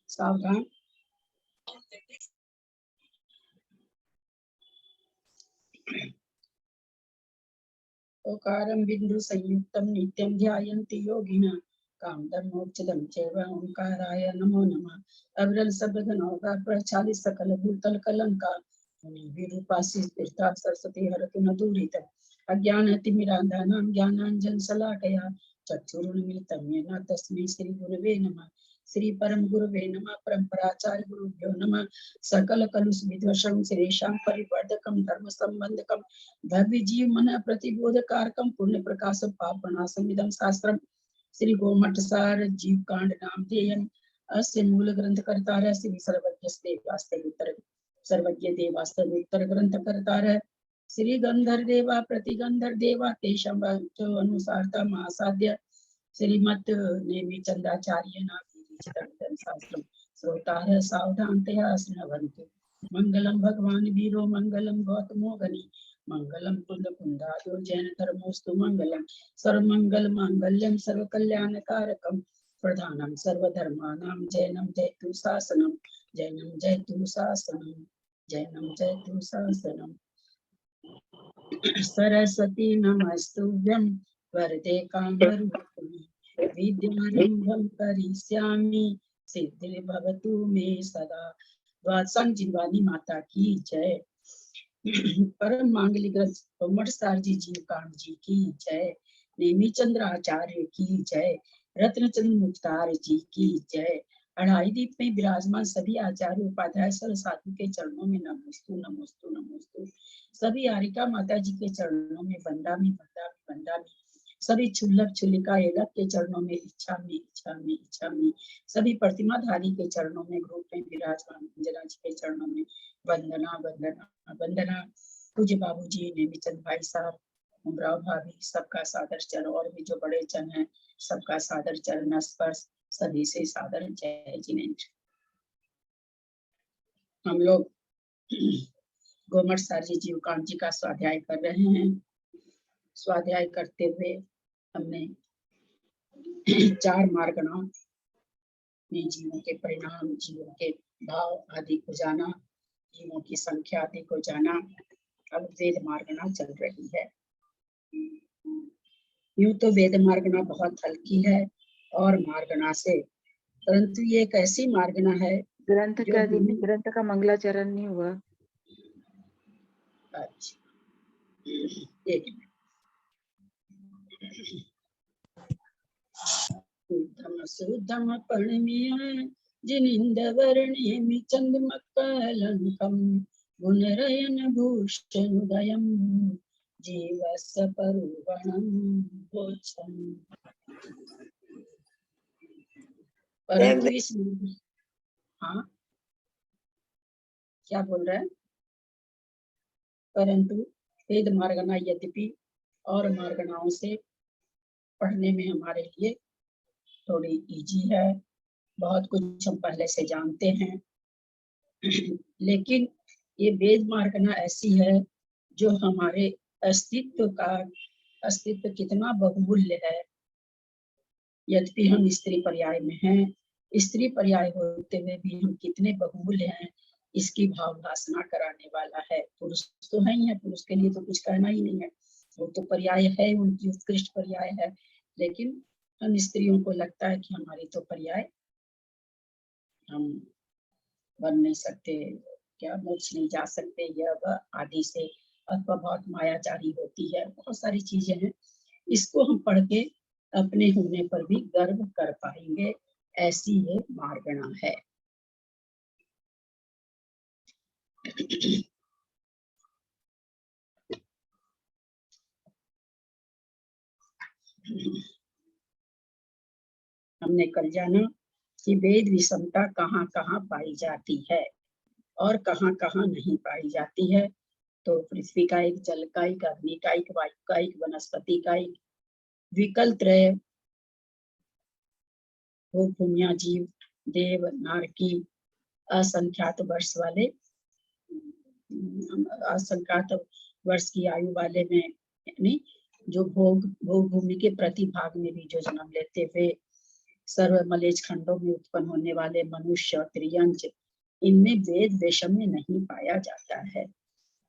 सावधान। ओकारं बिंदु संयुक्तं नित्यं ध्यायन्ति योगिनः कामदं मोक्षदं चैव ओंकाराय नमो नमः। अविरल शब्द ओंकार पर 40 सकल भूतल कलंका विरूपासी तीर्था सरस्वती हरतु न दूरित अज्ञान तिमिरांधानां ज्ञानांजन शलाकया चक्षुरुन्मीलितं येन तस्मै श्री गुरुवे नमः। श्री परम गुरुवे नमः। परम्पराचार्य गुरुभ्यो नमः। सकल कलुष विध्वंसं श्रीशां परिवर्धकं धर्म संबंधकं भव्य जीव मन प्रतिबोधकारकं पुण्य प्रकाश पापनाशम इदं शास्त्रम श्री गोमठ सार जीव कांड नामधेयम् अस्य मूल ग्रंथ कर्तारः श्री सर्वज्ञ देवास्त्र उत्तर ग्रंथ कर्तारः श्री गंधर देवा प्रतिगंधर देवा तेषां अनुसारता महासाध्य श्रीमत् नेमि चंद्राचार्य नाम शास्त्रम श्रोतारः सावधानतया शृण्वन्तु। मंगलम भगवान वीरो मंगलम गौतमो गनि मंगलम कुंद कुंदादो जैन धर्मोस्तु मंगलम सर्वमंगल मांगल्यम सर्वकल्याणकारकम प्रधानम सर्वधर्मानां जैनम जयतु शासनम जैनम जयतु शासनम जैनम जयतु शासनम। सरस्वती नमस्तुभ्यं वरदे कामरूपिणी विद्यारंभं करिष्यामि सिद्धिर्भवतु मे सदा। द्वादशांग जिनवानी माता की जय। परम मांगलिक ग्रंथ गोमठ सार जी जीव कांड जी की जय। नेमी चंद्र आचार्य की जय। रत्नचंद्र मुख्तार जी की जय। अढ़ाई दीप में विराजमान सभी आचार्य उपाध्याय सर साधु के चरणों में नमोस्तु नमोस्तु नमोस्तु। सभी आरिका माता जी के चरणों में वंदामी वंदामी वंदामी। सभी क्षुल्लक क्षुल्लिका एलक के चरणों में इच्छा में इच्छा में इच्छा में। सभी प्रतिमाधारी के चरणों में ग्रुप में विराजमान अंजना जी के चरणों में वंदना वंदना वंदना। पूज्य बाबूजी नेमीचंद भाई साहब उमराव भाभी सबका सादर चरण और भी जो बड़े जन हैं सबका सादर चरण स्पर्श सभी से सादर जय जिनेन्द्र। हम लोग गोमठ सार जी जीव कांड जी का स्वाध्याय कर रहे हैं। स्वाध्याय करते हुए हमने 4 मार्गणाओं में जीवों के परिणाम जीवों के भाव आदि को जाना, जीवों की संख्या आदि को जाना। अब वेद मार्गणा चल रही है। यूं तो वेद मार्गणा बहुत हल्की है और मार्गणा से, परंतु ये एक ऐसी मार्गणा है ग्रंथ का ग्रंथ का मंगलाचरण नहीं हुआ। अच्छा एक मिनट। शुद्धम पर्णमीय जिनिंद वर्णेमि चंद्रमकलंकम गुणरयन भूषणोदयम जीवस्य परुवणं भोजन। परंतु इस हाँ क्या बोल रहे हैं? परंतु वेद मार्गणा यद्यपि और मार्गणाओं से पढ़ने में हमारे लिए थोड़ी इजी है, बहुत कुछ हम पहले से जानते हैं। लेकिन ये वेद मार्गणा ऐसी है जो हमारे अस्तित्व कितना बहुमूल्य है। यद्यपि हम स्त्री पर्याय में हैं, स्त्री पर्याय होते हुए भी हम कितने बहुमूल्य हैं इसकी भाव भाषणा कराने वाला है। पुरुष तो है ही है, पुरुष के लिए तो कुछ कहना ही नहीं है, वो तो पर्याय है, उनकी उत्कृष्ट पर्याय है। लेकिन हम स्त्रियों को लगता है कि हमारी तो पर्याय हम बन नहीं सकते, क्या मोक्ष नहीं जा सकते, यह आदि से अथवा बहुत मायाचारी होती है, बहुत सारी चीजें हैं। इसको हम पढ़ के अपने होने पर भी गर्व कर पाएंगे, ऐसी ये मार्गणा है। हमने कल जाना कि वेद विषमता कहाँ कहाँ पाई जाती है और कहाँ कहाँ नहीं पाई जाती है। तो पृथ्वी का एक, जल का एक, अग्नि का एक, वायु का एक, वनस्पति का एक, विकल त्रय भूमिया जीव देव नारकी असंख्यात वर्ष वाले, असंख्यात वर्ष की आयु वाले में यानी जो भोग भूमि के प्रतिभाग में भी जो जन्म लेते हुए सर्व मलेच्छ खंडों में उत्पन्न होने वाले मनुष्य त्रियंच, इनमें वेद वैषम्य नहीं पाया जाता है।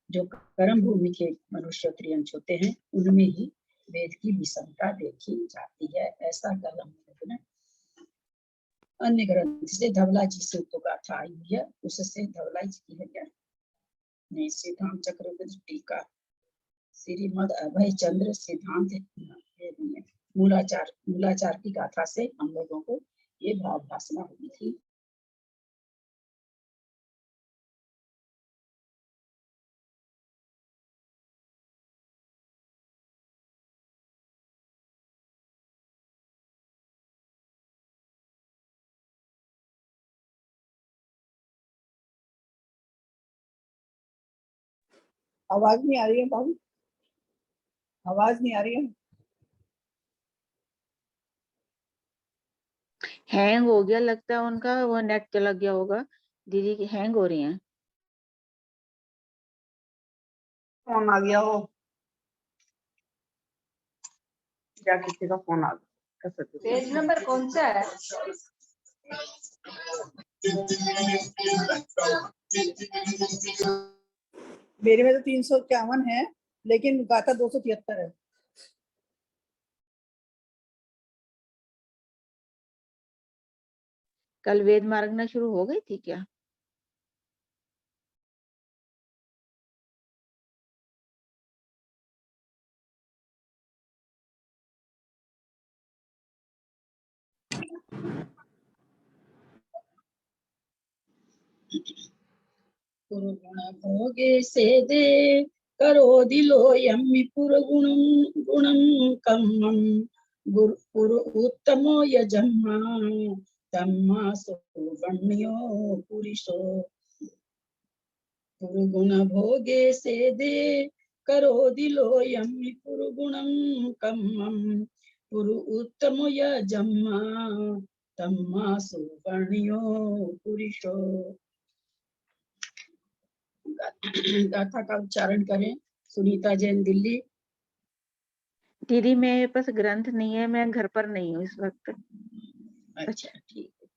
जो कर्म भूमि के मनुष्य त्रियंच होते हैं उनमें ही वेद की विषमता देखी जाती है, ऐसा कलम है। अन्य ग्रंथ से धवला जी से तो गाथा आई हुई है, उससे धवला जी की है क्या नहीं, सिद्धांत चक्रवर्ती टीका श्रीमद अभय चंद्र सिद्धांत मूलाचार की गाथा से हम लोगों को ये भाव भाषणा हुई थी। आवाज नहीं आ रही है बाबू, आवाज नहीं आ रही है। हैंग हो गया लगता है उनका, वो नेट चला गया होगा। दीदी की हैंग हो रही हैं। फोन आ गया हो, क्या किसी का फोन आ गया। पेज नंबर कौन सा है? मेरे में तो 351 है, लेकिन गाथा 273 है। कल वेद मार्गना शुरू हो गई थी क्या? पुरुगुण भोगे से दे करो दिलो यम्मि पुरुगुणं गुणं कम्मं पुरु उत्तमो यजम्मा तम्मा सुवर्ण्यो पुरुषो। पुरुगुण भोगे से दे करो दिलो यम्मि पुरुगुणं कम्मं पुरु उत्तमो यजम्मा तम्मा सुवर्ण्यो पुरुषो। गाथा का उच्चारण करें। सुनीता जैन, दिल्ली। दीदी मेरे पास ग्रंथ नहीं है, मैं घर पर नहीं हूँ इस वक्त। अच्छा ठीक है।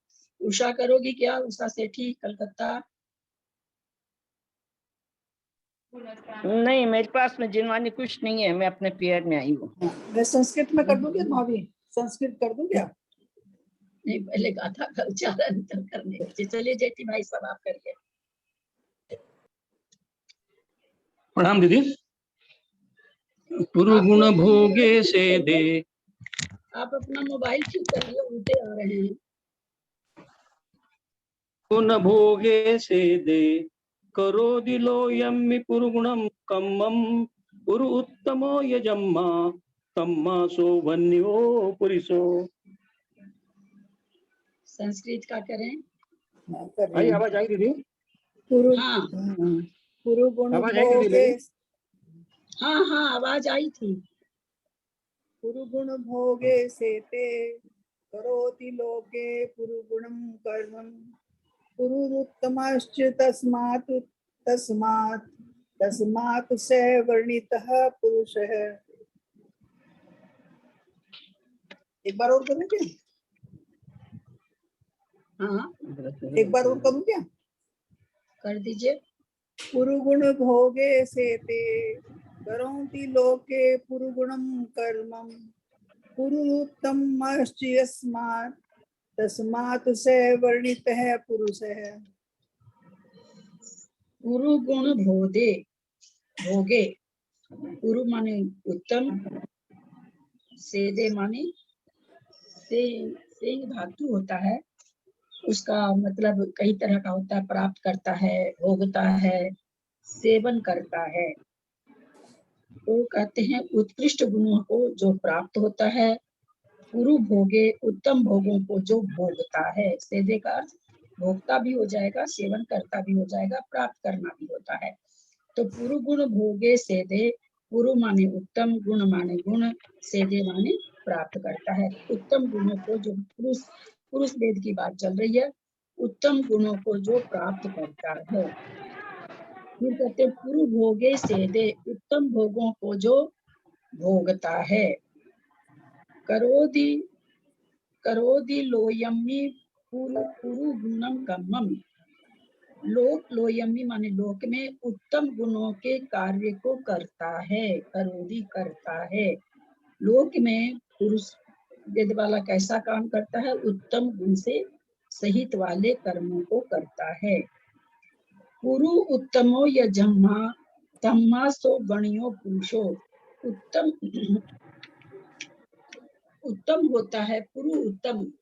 उषा करोगी क्या? उषा सेठी, कलकत्ता। नहीं, मेरे पास में जिनवानी कुछ नहीं है, मैं अपने पियर में आई हूँ। मैं संस्कृत में कर दूं क्या भाभी? संस्कृत कर दूं क्या? नहीं, पहले गाथा का उच्चारण करने दीजिए। चलिए जेठी भाई सब आप करिए। प्रणाम दीदी। पुरुगुण भोगे से दे। आप अपना मोबाइल ठीक करिए, उल्टे आ रहे हैं। गुण भोगे से दे करो दिलो यम्मि पुरुगुणम कम्मम पुरु उत्तमो यजम्मा तम्मा सौवन्यो पुरुषो। संस्कृत का करें। मैं कर रही भाई हूँ। आवाज आई दीदी? हाँ पुरुगुण आवाज आई दीदी भोगे, मेरी? हाँ हाँ आवाज आई थी। पुरुगुण भोगे सेते करोति लोके पुरुगुणं कर्मं पुरुरुत्तमश्च तस्मात् तस्मात् तस्मात् स वर्णितः पुरुषः। एक बार और करूं क्या? हाँ एक बार और करूं क्या? कर दीजिए। पुरुगुण भोगे सेते करोति लोके पुरुगुणं कर्मं पुरुरुत्तमश्च यस्मात् तस्मात् स वर्णितः पुरुषः। पुरु गुण भोदे भोगे। पुरु माने उत्तम, सेदे माने से धातु होता है, उसका मतलब कई तरह का होता है। प्राप्त करता है, भोगता है, सेवन करता है। तो कहते हैं उत्कृष्ट गुणों को जो प्राप्त होता है, पुरु भोगे उत्तम भोगों को जो भोगता है। सेदे का अर्थ भोगता भी हो जाएगा, सेवन करता भी हो जाएगा, प्राप्त करना भी होता है। तो पुरु गुण भोगे सेदे, पुरु माने उत्तम, गुण माने गुण, सेदे माने प्राप्त करता है। उत्तम गुणों को जो पुरुष पुरुष वेद की बात चल रही है, उत्तम गुणों को जो प्राप्त करता है। फिर कहते पुरु भोगे सेदे, उत्तम भोगों को जो भोगता है। करोदि करोदि लोयम्मि पुरु गुणम कम्मम। लोक लोयम्मि माने लोक में उत्तम गुणों के कार्य को करता है। करोदि करता है। लोक में पुरुष वेद वाला कैसा काम करता है? उत्तम गुण से सहित वाले कर्मों को करता है। पुरु उत्तमो यजम्मा तम्मा सो गणियो पुरुषो। उत्तम उत्तम होता है पुरु उत्तम।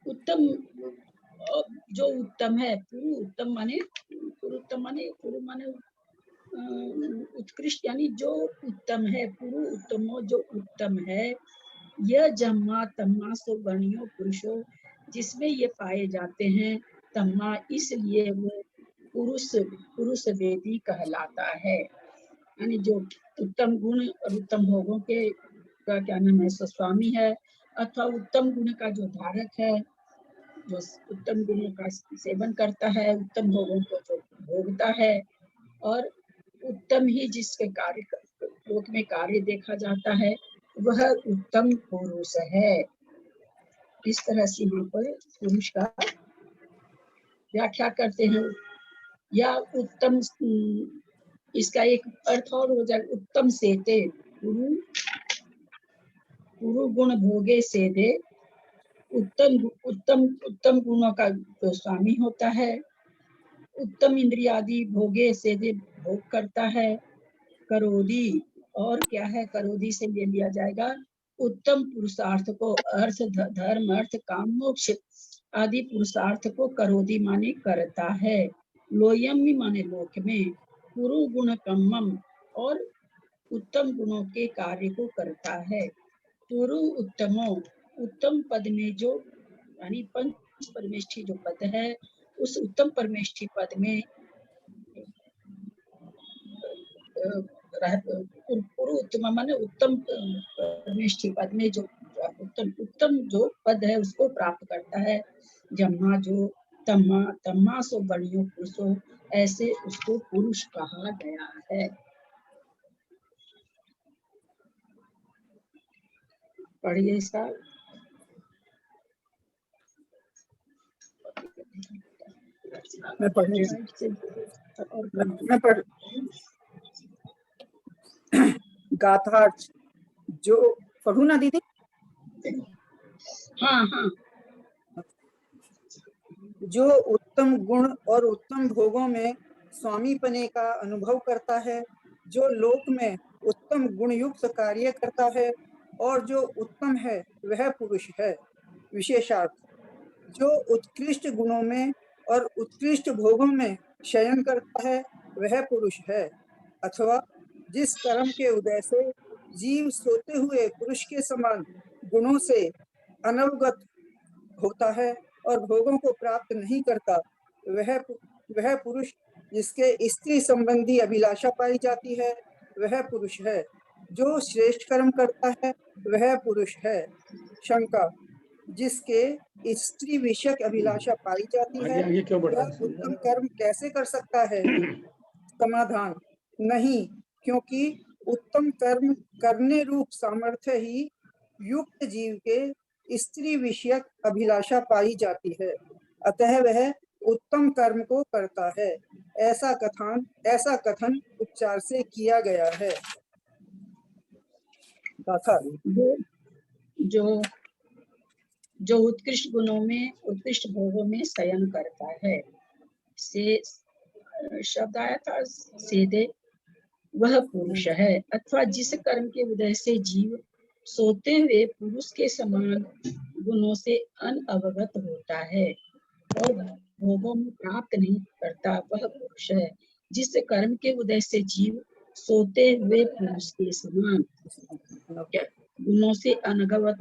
उत्तम जो उत्तम है, पुरु उत्तम माने पुरु माने उत्कृष्ट, यानी जो उत्तम है। पुरु उत्तमो जो उत्तम है। यह जम्मा तम्मा सो गणियो पुरुषो, जिसमें ये पाए जाते हैं। तम्मा इसलिए वो पुरुष वेदी कहलाता है। यानी जो उत्तम गुण और उत्तम भोगों के का क्या नाम है, स्वामी है, अथवा उत्तम गुण का जो धारक है, जो उत्तम गुणों का सेवन करता है, उत्तम भोगों को जो भोगता है, और उत्तम ही जिसके कार्य लोक में कार्य देखा जाता है, वह उत्तम पुरुष है। इस तरह से यहाँ पर पुरुष का व्याख्या करते हैं। या उत्तम, इसका एक अर्थ और हो जाए, उत्तम सेते पुरु गुण भोगे सेदे। उत्तम गुणों का जो स्वामी होता है, उत्तम इंद्रियादि भोगे सेदे भोग करता है। करोदी, और क्या है? करोदी से ले लिया जाएगा उत्तम पुरुषार्थ को, अर्थ धर्म अर्थ काम मोक्ष आदि पुरुषार्थ को करोदी माने करता है। लोयम्मि माने लोक में, पुरु गुण कम्मम, और उत्तम गुणों के कार्य को करता है। पुरु उत्तमो, उत्तम पद में जो, यानी पंच परमेष्ठी जो पद है, उस उत्तम परमेष्ठी पद में पुरु उत्तम माने उत्तम परमेष्ठी पद में जो उत्तम जो पद है उसको प्राप्त करता है। जम्मा जो तम्मा सो गणियो पुरुषो, ऐसे उसको पुरुष कहा गया है। पढ़िए इसका। मैं पढ़ने मैं पढ़ गाथार्थ जो पढ़ू ना दीदी? हाँ हाँ। जो उत्तम गुण और उत्तम भोगों में स्वामी पने का अनुभव करता है, जो लोक में उत्तम गुण युक्त कार्य करता है, और जो उत्तम है वह पुरुष है। विशेषार्थ, जो उत्कृष्ट गुणों में और उत्कृष्ट भोगों में शयन करता है वह पुरुष है। अथवा जिस कर्म के उदय से जीव सोते हुए पुरुष के समान गुणों से अनवगत होता है और भोगों को प्राप्त नहीं करता, वह पुरुष जिसके स्त्री संबंधी अभिलाषा पाई जाती है वह पुरुष है। जो श्रेष्ठ कर्म करता है वह पुरुष है। शंका, जिसके स्त्री विषयक अभिलाषा पाई जाती है वह उत्तम कर्म कैसे कर सकता है? समाधान, नहीं, क्योंकि उत्तम कर्म करने रूप सामर्थ्य ही युक्त जीव के स्त्री विषयक अभिलाषा पाई जाती है, अतः वह उत्तम कर्म को करता है। ऐसा कथन उपचार से किया गया है। जो उत्कृष्ट गुणों में उत्कृष्ट भोगों में शयन करता है, से शब्द आया था सीधे, वह पुरुष है। अथवा जिस कर्म के उदय से जीव सोते हुए पुरुष के समान गुणों से अनअवगत होता है और भोगों में प्राप्त नहीं करता, वह पुरुष है। जिस कर्म के उदय से जीव सोते हुए पुरुष के समान गुणों से अनवगत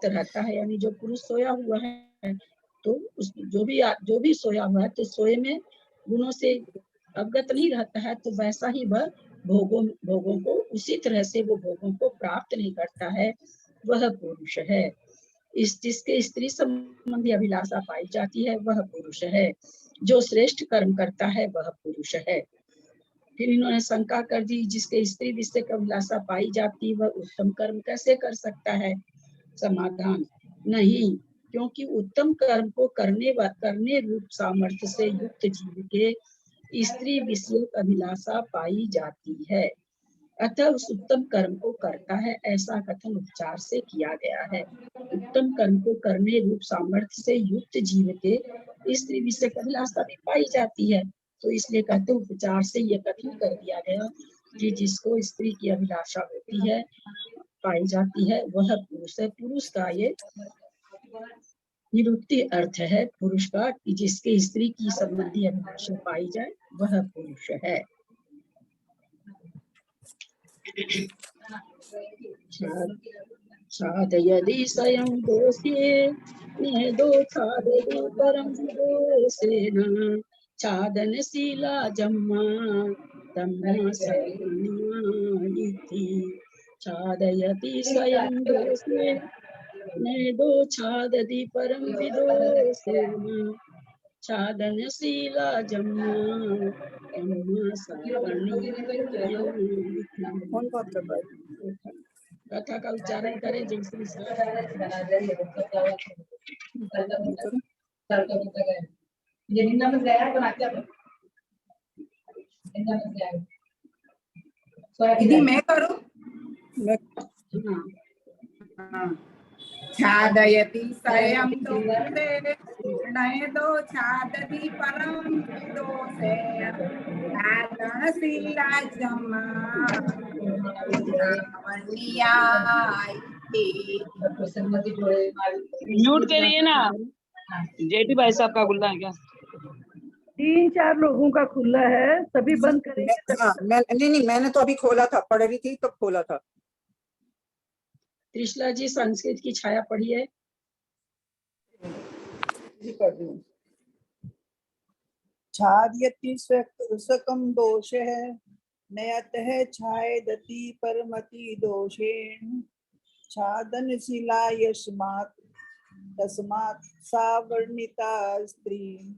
रहता है, यानी जो पुरुष सोया हुआ है, तो जो भी सोया हुआ है, तो सोए में गुणों से अवगत नहीं रहता है, तो वैसा ही वह भोगों को उसी तरह से वो भोगों को प्राप्त नहीं करता है, वह पुरुष है। जिसके स्त्री संबंधी अभिलाषा पाई जाती है वह पुरुष है। जो श्रेष्ठ कर्म करता है वह पुरुष है। फिर इन्होंने शंका कर दी, जिसके स्त्री विषय की अभिलाषा पाई जाती वह उत्तम कर्म कैसे कर सकता है? समाधान, नहीं, क्योंकि उत्तम कर्म को करने रूप सामर्थ्य से युक्त जीव के स्त्री विषय अभिलाषा पाई जाती है, अतः उस उत्तम कर्म को करता है, ऐसा कथन उपचार से किया गया है। उत्तम कर्म को करने रूप सामर्थ्य से युक्त जीव के स्त्री विषय अभिलाषा भी पाई जाती है, तो इसलिए कहते उपचार से यह कथन कर दिया गया कि जिसको स्त्री की अभिलाषा होती है, पाई जाती है, वह पुरुष है। पुरुष का ये निरुक्ति अर्थ है पुरुष का, कि जिसके स्त्री की संबंधी अभिलाषा पाई जाए वह पुरुष है। छादयदि स्वयं दोषे न दोषादि परं दोषेन छादनशीला जम्मा तम्मा सर्वनियायिति। छादयति स्वयं दोषे न दोषादि परं विदोषेन छादनशीला जम्मा तम्मा सर्वनियायिति। कौन बात कर रहा है? कथा का उच्चारण करें जैसे दीदी मैं करूं? हाँ, छादयति स्वयं दोषे नयदो छादति परं दोषे छादनशीला जम्मा म्यूट करिए ना, जेठी भाई साहब का गुल्ला है क्या? 3-4 लोगों का खुला है, सभी बंद करेंगे। हाँ, नहीं, मैंने तो अभी खोला था, पढ़ रही थी तब खोला था। त्रिशला जी संस्कृत की छाया पढ़िए। छादयति स्वकं दोषः नयतः छायदति परमति दोषेण छादनशीला यस्मात् तस्मात् सा वर्णिता स्त्री।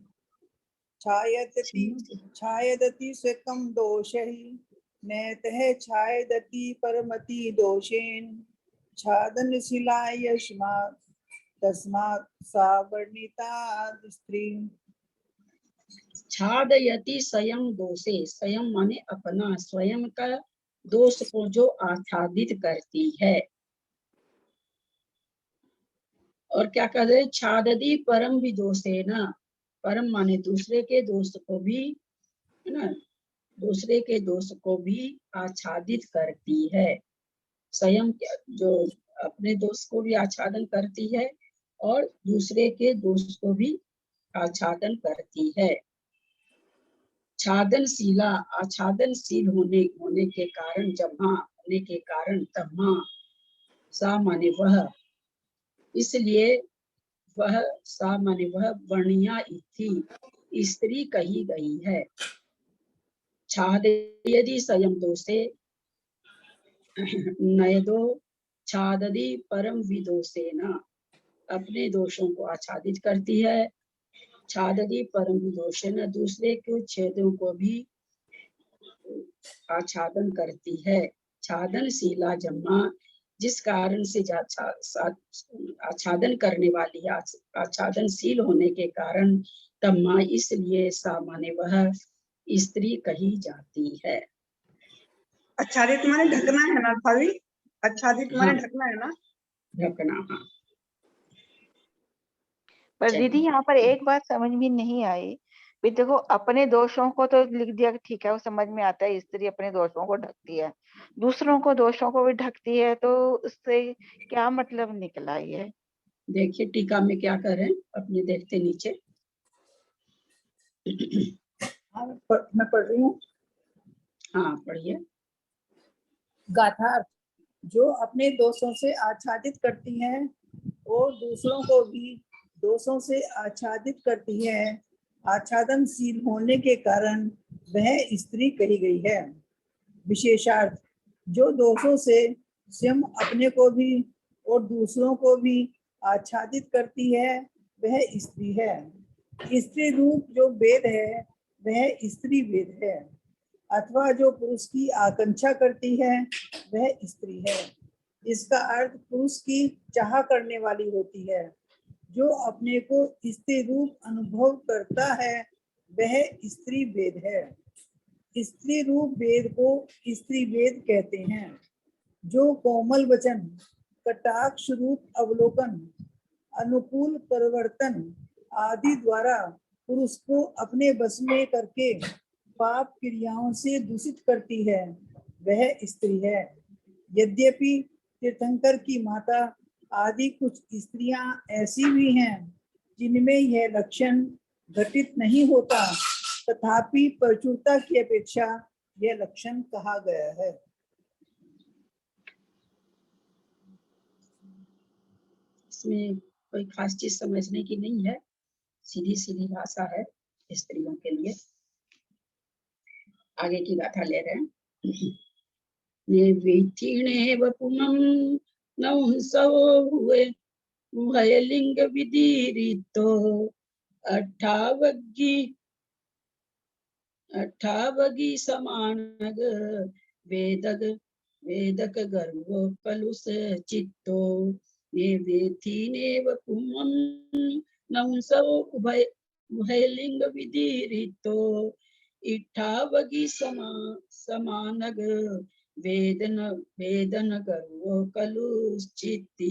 छायदति स्वकं दोषः नयतः छायदति परमति दोषेण छादनशीला यस्मात् तस्मात् सा वर्णिता स्त्री। छादयति स्वयं दोषे, स्वयं माने अपना, स्वयं का दोष को जो आच्छादित करती है। और क्या कह रहे, छाददी परम विदोषे न, परम माने दूसरे के दोष को भी, है ना, दूसरे के दोष को भी आच्छादित करती है। स्वयं जो अपने दोष को भी आच्छादन करती है और दूसरे के दोष को भी आच्छादन करती है। छादनशीला, आच्छादनशील होने के कारण, जम्मा होने के कारण, तम्मा सा माने वह, इसलिए वह, सा माने वह, वर्णिया इति स्त्री कही गई है। छादयदि स्वयं दोषे नयदो छाददि परम विदोषेन, अपने दोषों को आच्छादित करती है। छाददि परम विदोषेन, दूसरे के छेदों को भी आच्छादन करती है। छादनशीला जम्मा, जिस कारण से आच्छादन करने वाली, आच्छादनशील होने के कारण, तम्मा इसलिए, सा माने वह स्त्री कही जाती है। आच्छादित माने ढकना है ना भाभी? आच्छादित माने ढकना है ना? ढकना, हाँ। पर दीदी यहाँ पर एक बात समझ में नहीं आई भी, देखो अपने दोषों को तो लिख दिया, ठीक है, वो समझ में आता है, स्त्री अपने दोषों को ढकती है, दूसरों को दोषों को भी ढकती है, तो उससे क्या मतलब निकला ये? देखिए टीका में क्या करें, अपने देखते नीचे। मैं पढ़ रही हूँ। हाँ पढ़िए। गाथार्थ, जो अपने दोषों से आच्छादित करती हैं और दूसरों को भी दोषों से आच्छादित करती है, आच्छादनशील होने के कारण वह स्त्री कही गई है। विशेषार्थ, जो दोषों से स्वयं अपने को भी और दूसरों को भी आच्छादित करती है वह स्त्री है। स्त्री रूप जो वेद है वह स्त्री वेद है। अथवा जो पुरुष की आकांक्षा करती है वह स्त्री है। इसका अर्थ पुरुष की चाह करने वाली होती है। जो अपने को स्त्री रूप अनुभव करता है वह स्त्री वेद है। स्त्री रूप वेद को स्त्री वेद कहते हैं। जो कोमल वचन, कटाक्ष रूप अवलोकन, अनुकूल परिवर्तन आदि द्वारा पुरुष को अपने बस में करके पाप क्रियाओं से दूषित करती है वह स्त्री है। यद्यपि तीर्थंकर की माता आदि कुछ स्त्रियां ऐसी भी हैं जिनमें यह लक्षण घटित नहीं होता, तथापि प्रचुरता की अपेक्षा यह लक्षण कहा गया है। इसमें कोई खास चीज समझने की नहीं है, सीधी सीधी भाषा है स्त्रियों के लिए। आगे की गाथा ले रहे हैं। निर्विथीणेव पुमं नहुंसो हुए उभयलिंग विदीरितो अठावगी समानग वेदक गर्भो कलुष चित्तो निर्विथीनेव पुमं नहुंसो उभयलिंग विदीरितो इठावगी समानग वेदन गर्वो कलुश्चित्तो।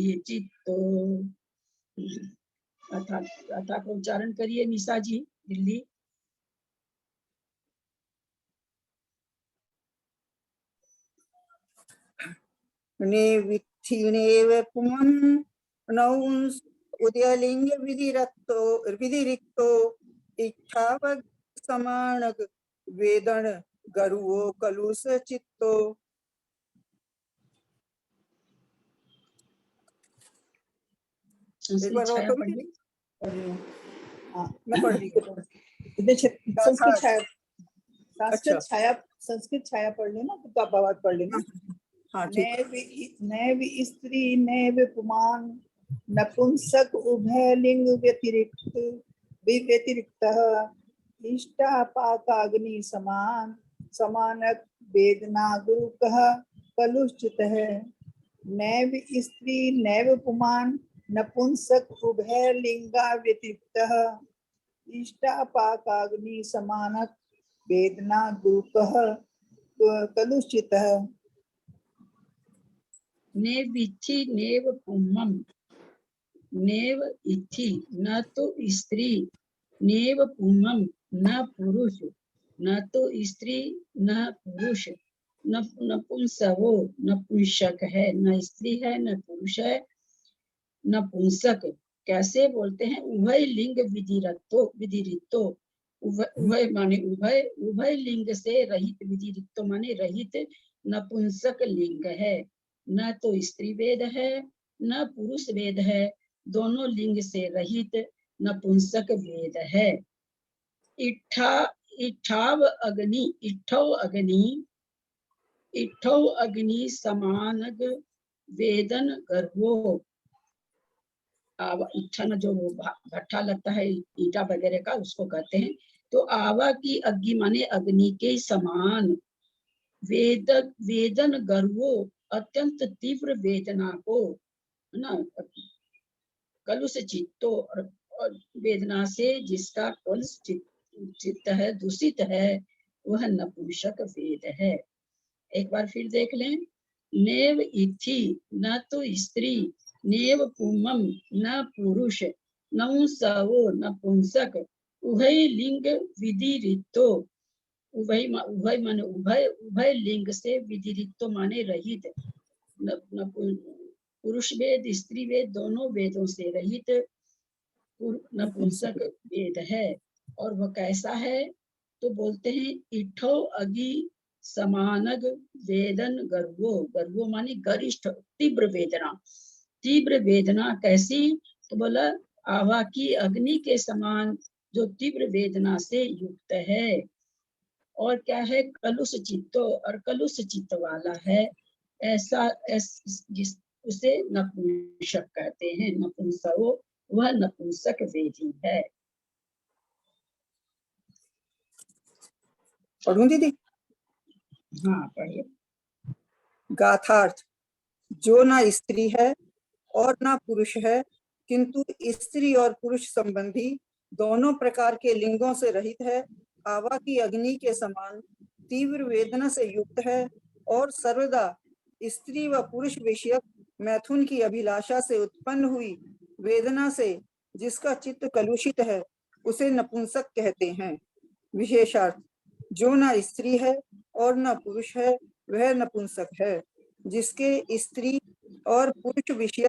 अथा को उच्चारण करिए निशा जी, दिल्ली। निर्विथीनेव पुमं नहुंस उदयलिंग विधिरिक्तो इच्छावग समानक वेदन गर्वो कलुष चित्तो। संस्कृत छाया पढ़िए। मैं पढ़ रही हूँ। संस्कृत छाया पढ़ लेना, तो आप आवाज पढ़ लेना। नैव स्त्री नैव पुमान नपुंसक उभयलिंग व्यतिरिक्तः इष्टापाकाग्नि समानक वेदना गुरुकः कलुश्चितः। नैव स्त्री नैव पुमान नपुंसक उभयलिंगा व्यतिरिक्तः इष्टापाकाग्नि समानक वेदना गुरुकः कलुश्चितः। नेव इथि नेव पुमं, नेव इथि न तो स्त्री, नेव पुमं न पुरुष, न तो स्त्री न पुरुष, नपुंसको नपुंसक है, न स्त्री है न पुरुष है, नपुंसक कैसे बोलते हैं? उभय लिंग विधिरिक्तो, उभय माने उभय, उभय लिंग से रहित, विधिरिक्तो माने रहित नपुंसक लिंग है। न तो स्त्री वेद है न पुरुष वेद है, दोनों लिंग से रहित नपुंसक वेद है। इठाव अग्नि समानग वेदन गर्भो। इठन जो भट्ठा लगता है ईटा वगैरह का, उसको कहते हैं। तो आवा की अग्नि माने अग्नि के समान, वेदन गर्वो अत्यंत तीव्र वेदना को, है ना, कलुष चित्तो, और वेदना से जिसका कलुष चित्त है, दूषित है, वह नपुंसक वेद है। एक बार फिर देख लें। नेव इथि न तो स्त्री, नेव पुमं न पुरुष, नपुंसको नपुंसक, उभय लिंग विधिरिक्तो, उभय माने उभय, उभय लिंग से विधिरिक्तो माने रहित, पुरुष वेद स्त्री वेद दोनों वेदों से रहित नपुंसक वेद है। और वह कैसा है? तो बोलते हैं इठो अगी समानग वेदन गर्वो, गर्वो माने गरिष्ठ, तीव्र वेदना। तीव्र वेदना कैसी? तो बोला आवा की अग्नि के समान, जो तीव्र वेदना से युक्त है। और क्या है? कलुष चित्तो, और कलुष चित्त वाला है, ऐसा जिस उसे नपुंसक कहते हैं। नपुंसको वह नपुंसक वेदी है। पढ़ूं दीदी? हाँ पढ़िए। गाथार्थ। जो ना स्त्री है और ना पुरुष है, किंतु स्त्री और पुरुष संबंधी दोनों प्रकार के लिंगों से रहित है, आवा की अग्नि के समान तीव्र वेदना से युक्त है और सर्वदा स्त्री व पुरुष विषयक मैथुन की अभिलाषा से उत्पन्न हुई वेदना से जिसका चित्त कलुषित है, उसे नपुंसक कहते हैं। विशेषार्थ। जो ना स्त्री है और न पुरुष है, वह नपुंसक है। जिसके स्त्री और पुरुष विषय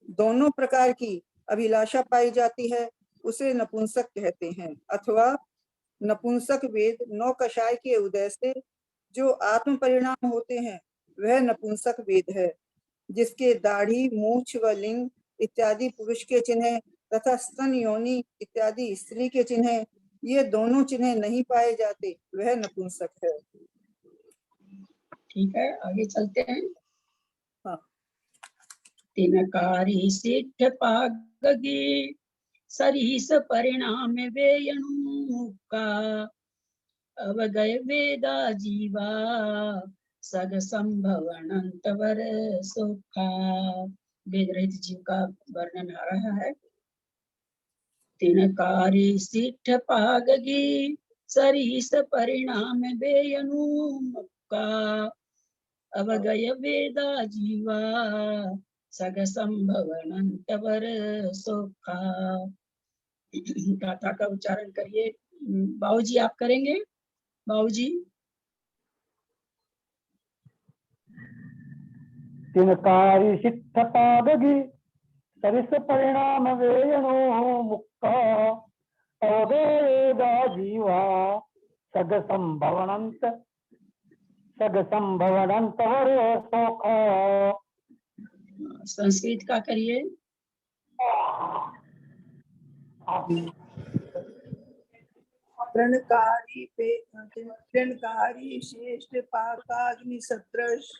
दोनों प्रकार की अभिलाषा पाई जाती है, उसे नपुंसक कहते हैं। अथवा नपुंसक वेद नौ कषाय के उदय से जो आत्म परिणाम होते हैं, वह नपुंसक वेद है। जिसके दाढ़ी, मूछ व लिंग इत्यादि पुरुष के चिन्ह तथा स्तन, योनि इत्यादि स्त्री के चिन्ह, ये दोनों चिन्ह नहीं पाए जाते, वह नपुंसक है। ठीक है, आगे चलते हैं। हाँ। तिनकारी सिद्ध पागगी सरीस परिणाम वेयनु का अवगय वेदा जीवा सग संभव अनंतवर सुखा। वेद रहित जीव का वर्णन आ रहा है। तिनकारी सिद्ध पागगी सरीस परिणाम वेयनु का अवगय वेदा जीवा सग संभव अनंतवर सुखा। गाथा का उच्चारण करिए। बाबूजी आप करेंगे? बाबूजी। तिनकारी सिद्ध पादगी सरिस परिणाम वेयनो मुक्ता अवगेदा जीवा सग संभवनंत वर सोखा। संस्कृत का करिए। तृणकारी श्रेष्ठ पाकाग्नि सत्रश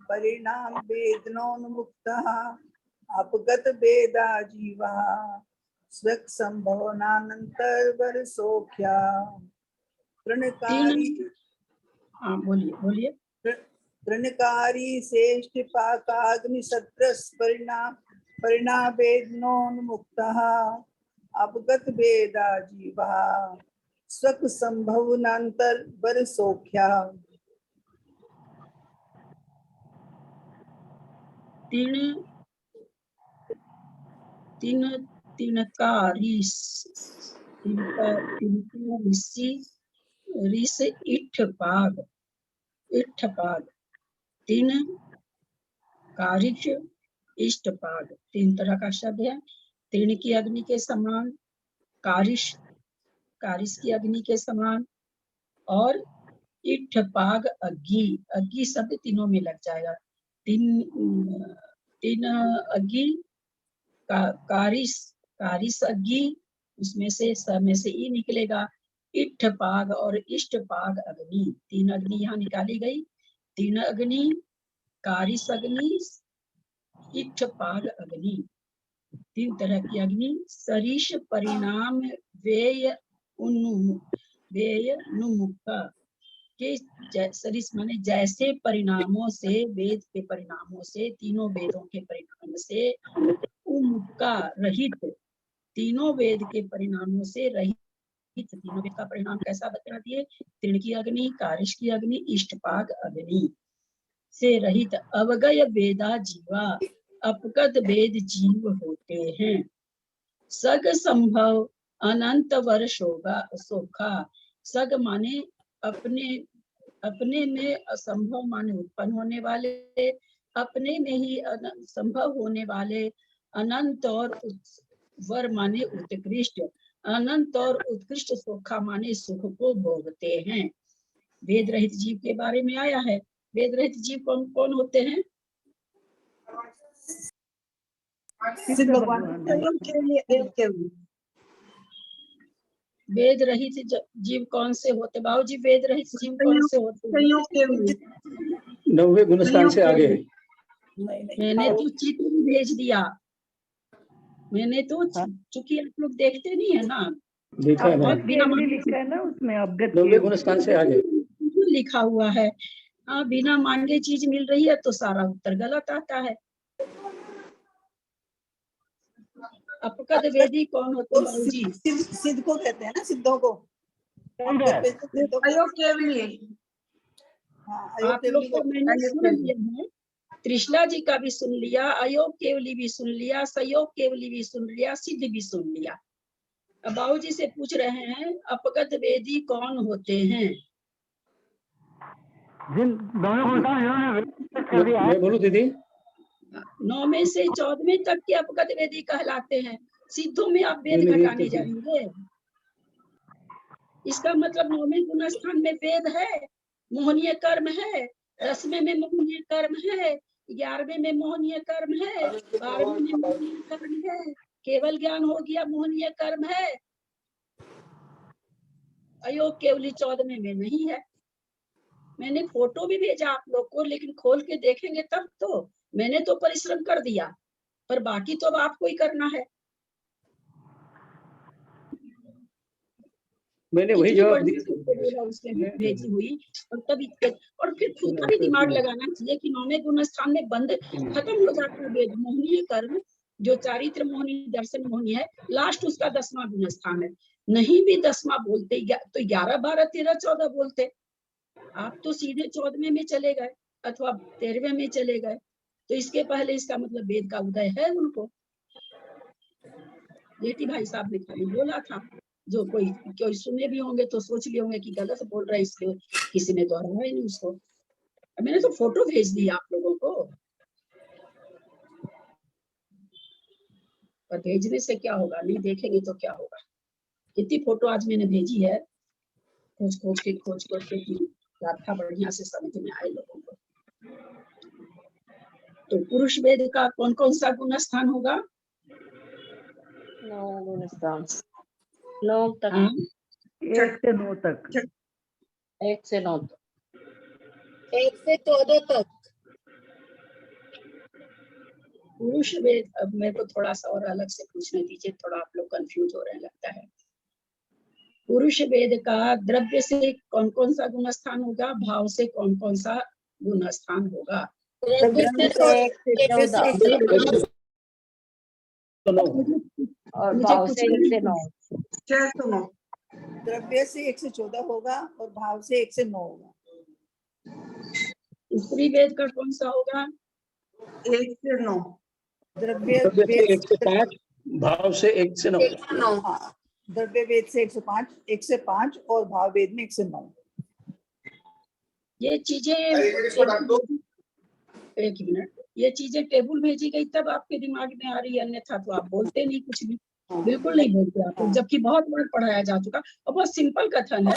परिणाम वेदनोन्मुक्तः अपगत वेदा जीवा स्वक संभवनानंतर सोख्या। तृणकारी। हाँ बोलिए बोलिए। तृणकारी श्रेष्ठ पाकाग्नि सत्रश परिणाम वेदनोन्मुक्तः अपगत वेदा जीवा स्वक संभवनांतर वर सोख्या। तिनकारी ऋष इठ पाग तीन कारिच इष्ट पाग, तीन तरह का शब्द है। तीन की अग्नि के समान, कारिश की अग्नि के समान, और इठ पाग अग्गी शब्द तीनों में लग जाएगा। तीन अग्नि, कारिश अग्नि, उसमें से स में से ई निकलेगा। इठ पाग और इष्ट पाग अग्नि, तीन अग्नि यहाँ निकाली गई। तीन अग्नि, कारिश अग्नि, इठ पाग अग्नि, तीन तरह की अग्नि। सरीश परिणाम वेय नुमुक्ता के सरीश माने जैसे परिणामों से, वेद के परिणामों से, तीनों वेदों के परिणाम से उमुक्ता रहित, तीनों वेद के परिणामों से रहित। तीनों वेद का परिणाम कैसा बता दिए? तृण की अग्नि, कारिश की अग्नि, इष्टपाग अग्नि से रहित अवगय वेदा जीवा, अपगत वेद जीव होते हैं। सग संभव अनंत वर्ष होगा सोखा। सग माने अपने में असंभव माने उत्पन्न होने वाले, अपने में ही संभव होने वाले, अनंत और वर माने उत्कृष्ट, अनंत और उत्कृष्ट सोखा माने सुख को भोगते हैं। वेद रहित जीव के बारे में आया है। वेद रहित जीव कौन कौन होते हैं? वेद रहित जीव कौन से होते? बाबूजी वेद रहित जीव कौन से होते हैं? 9वें गुणस्थान से आगे। मैंने तो चित्र भी भेज दिया, मैंने तो, चूंकि आप लोग देखते नहीं है ना, लिखा है ना उसमें, अवगत 9वें गुणस्थान से आगे लिखा हुआ है। हाँ, बिना मांगे चीज मिल रही है तो सारा उत्तर गलत आता है। अपकद वेदी कौन होते हैं बाबूजी? सिद्ध को कहते हैं ना, सिद्धों को। सिद्धों को। अयोग केवली। हाँ, आप अयोग लोग केवली को को। मैंने सुन लिया है, त्रिशला जी का भी सुन लिया, अयोग केवली भी सुन लिया, सयोग केवली भी सुन लिया, सिद्ध भी सुन लिया। अब बाबूजी से पूछ रहे हैं अपगत वेदी कौन होते हैं? जिन दोनों को इन्होंने कर दिया है। मैं बोलूं दीदी? 9 में से 14वें तक के अपगत वेदी कहलाते हैं। सिद्धों में आप वेद नहीं, घटाने तो जाएंगे? इसका मतलब 9वें गुण स्थान में वेद है, मोहनीय कर्म है, 10वें में मोहनीय कर्म है, 11वें में मोहनीय कर्म है, 12वें में मोहनीय कर्म है, केवल ज्ञान हो गया मोहनीय कर्म है। अयोग केवली 14वें में नहीं है। मैंने फोटो भी भेजा आप लोग को, लेकिन खोल के देखेंगे तब तो। मैंने तो परिश्रम कर दिया, पर बाकी तो अब आपको ही करना है। मैंने वही इतनी जवाब बड़ी दिया। फोटो उसने भेजी हुई, और फिर खुद का भी दिमाग लगाना चाहिए कि 9वें गुण स्थान में बंद खत्म हो जाता है वेद मोहनीय कर्म, जो चारित्र मोहनी दर्शन मोहनी है, लास्ट उसका 10वां गुण स्थान है। नहीं भी 10वां बोलते तो 11, 12, 13, 14 बोलते। आप तो सीधे 14वें में चले गए अथवा 13वें में चले गए, तो इसके पहले इसका मतलब वेद का उदय है उनको। जेठी भाई साहब ने खाली बोला था, जो कोई सुने भी होंगे तो सोच लिए होंगे कि गलत बोल रहे, इसलिए किसी ने दोहराया ही नहीं उसको। मैंने तो फोटो भेज दी आप लोगों को, पर भेजने से क्या होगा, नहीं देखेंगे तो क्या होगा। कितनी फोटो आज मैंने भेजी है, खोज के कि गाथा बढ़िया से समझ में आए लोगों को। तो पुरुष वेद का कौन कौन सा गुण स्थान होगा? 9 गुण स्थान, 9 तक। 1 से 9 तक। 1 से 9 तक। 1 से 14 तक। पुरुष वेद, अब मेरे को थोड़ा सा और अलग से पूछने दीजिए, थोड़ा आप लोग कंफ्यूज हो रहे हैं लगता है। पुरुष वेद का द्रव्य से कौन कौन सा गुण स्थान होगा, भाव से कौन कौन सा गुण स्थान होगा? द्रव्य से 14 और भाव से 1 से 9। 6 से 9। द्रव्य से 1 से 14 होगा और भाव से 1 से 9 होगा। स्त्री वेद का कौन सा होगा? 1 से 9। द्रव्य से 1 से 5, भाव से 1 से 9। हाँ, द्रव्य वेद से 1 से 5 और भाव वेद में 1 से 9। ये चीजें एक मिनट, ये चीजें टेबल भेजी गई तब आपके दिमाग में आ रही है, अन्यथा तो आप बोलते नहीं कुछ भी, बिल्कुल नहीं बोलते आप लोग, जबकि बहुत बार पढ़ाया जा चुका और बहुत सिंपल कथन है।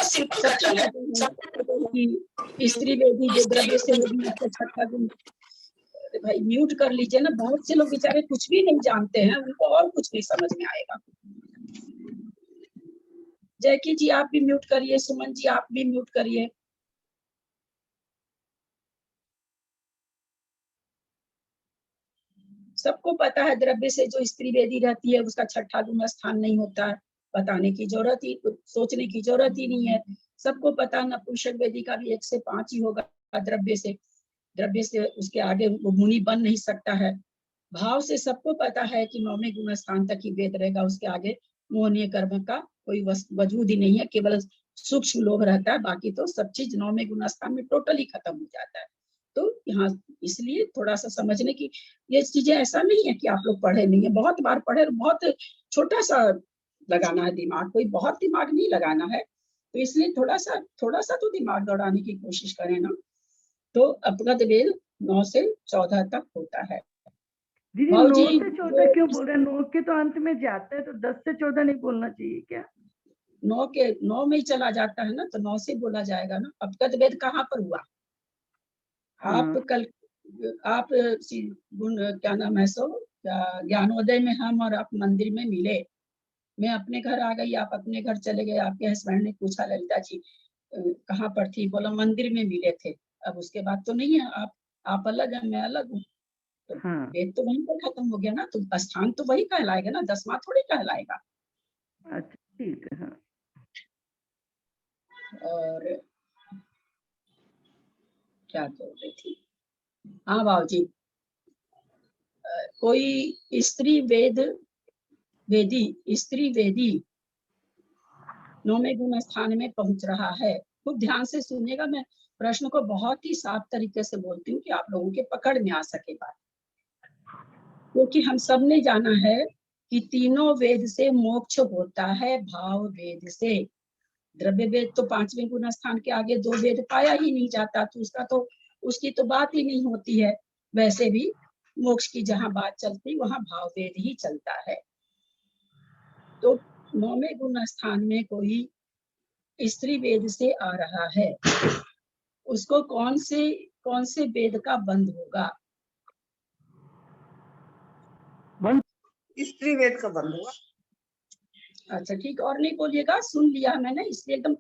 कि स्त्री वेदी जो द्रव्य से होगी उसका छठा गुण। भाई म्यूट कर लीजिए ना, बहुत से लोग बेचारे कुछ भी नहीं जानते हैं, उनको और कुछ नहीं समझ में आएगा। जैकी जी आप भी म्यूट करिए, सुमन जी आप भी म्यूट करिए। सबको पता है द्रव्य से जो स्त्री वेदी रहती है उसका छठा गुण स्थान नहीं होता है, बताने की जरूरत ही, सोचने की जरूरत ही नहीं है। सबको पता नपुंसक वेदी का भी 1 से 5 ही होगा द्रव्य से उसके आगे वो मुनि बन नहीं सकता है। भाव से सबको पता है कि 9वें गुण स्थान तक ही वेद रहेगा, उसके आगे मोहनीय कर्म का कोई वजूद ही नहीं है, केवल सूक्ष्म लोभ रहता है, बाकी तो सब चीज 9वें गुण स्थान में टोटली खत्म हो जाता है। तो यहाँ इसलिए थोड़ा सा समझने की ये चीजें, ऐसा नहीं है कि आप लोग पढ़े नहीं है, बहुत बार पढ़े, बहुत छोटा सा लगाना है दिमाग, कोई बहुत दिमाग नहीं लगाना है, तो इसलिए थोड़ा सा तो दिमाग दौड़ाने की कोशिश करें ना। तो अपगत वेद 9 से 14 तक होता है। दीदी 9 से 14 क्यों बोल रहे हैं? 9 के तो अंत में जाता है, तो 10 से 14 नहीं बोलना चाहिए क्या? 9 में ही चला जाता है ना, तो 9 से बोला जाएगा ना। अपगत वेद कहाँ पर हुआ? आप कल गुण क्या नाम है सो ज्ञानोदय में हम और आप मंदिर में मिले, मैं अपने घर आ गई, आप अपने घर चले गए, आपके हस्बैंड ने पूछा ललिता जी कहाँ पर थी, बोला मंदिर में मिले थे। अब उसके बाद तो नहीं है, आप अलग है, मैं अलग हूँ, तो वेद तो वहीं पर खत्म हो गया ना, तो स्थान तो वही कहलाएगा ना, 10वां थोड़ी कहलाएगा। अच्छा ठीक है। हाँ। और क्या बोल रही थी? हाँ बाबूजी, कोई स्त्री वेदी नौवे गुण स्थान में पहुंच रहा है। खूब ध्यान से सुनिएगा, मैं प्रश्न को बहुत ही साफ तरीके से बोलती हूँ कि आप लोगों के पकड़ में आ सके बात, क्योंकि हम सब ने जाना है कि तीनों वेद से मोक्ष होता है, भाव वेद से। द्रव्य वेद तो 5वें गुण स्थान के आगे 2 वेद पाया ही नहीं जाता, तो उसकी तो बात ही नहीं होती है। वैसे भी मोक्ष की जहाँ बात चलती वहाँ भाव वेद ही चलता है। तो 9वें गुण स्थान में कोई स्त्री वेद से आ रहा है, उसको कौन से वेद का बंध होगा? स्त्री वेद का बंध होगा। अच्छा ठीक, और नहीं बोलिएगा, सुन लिया मैंने, इसलिए एकदम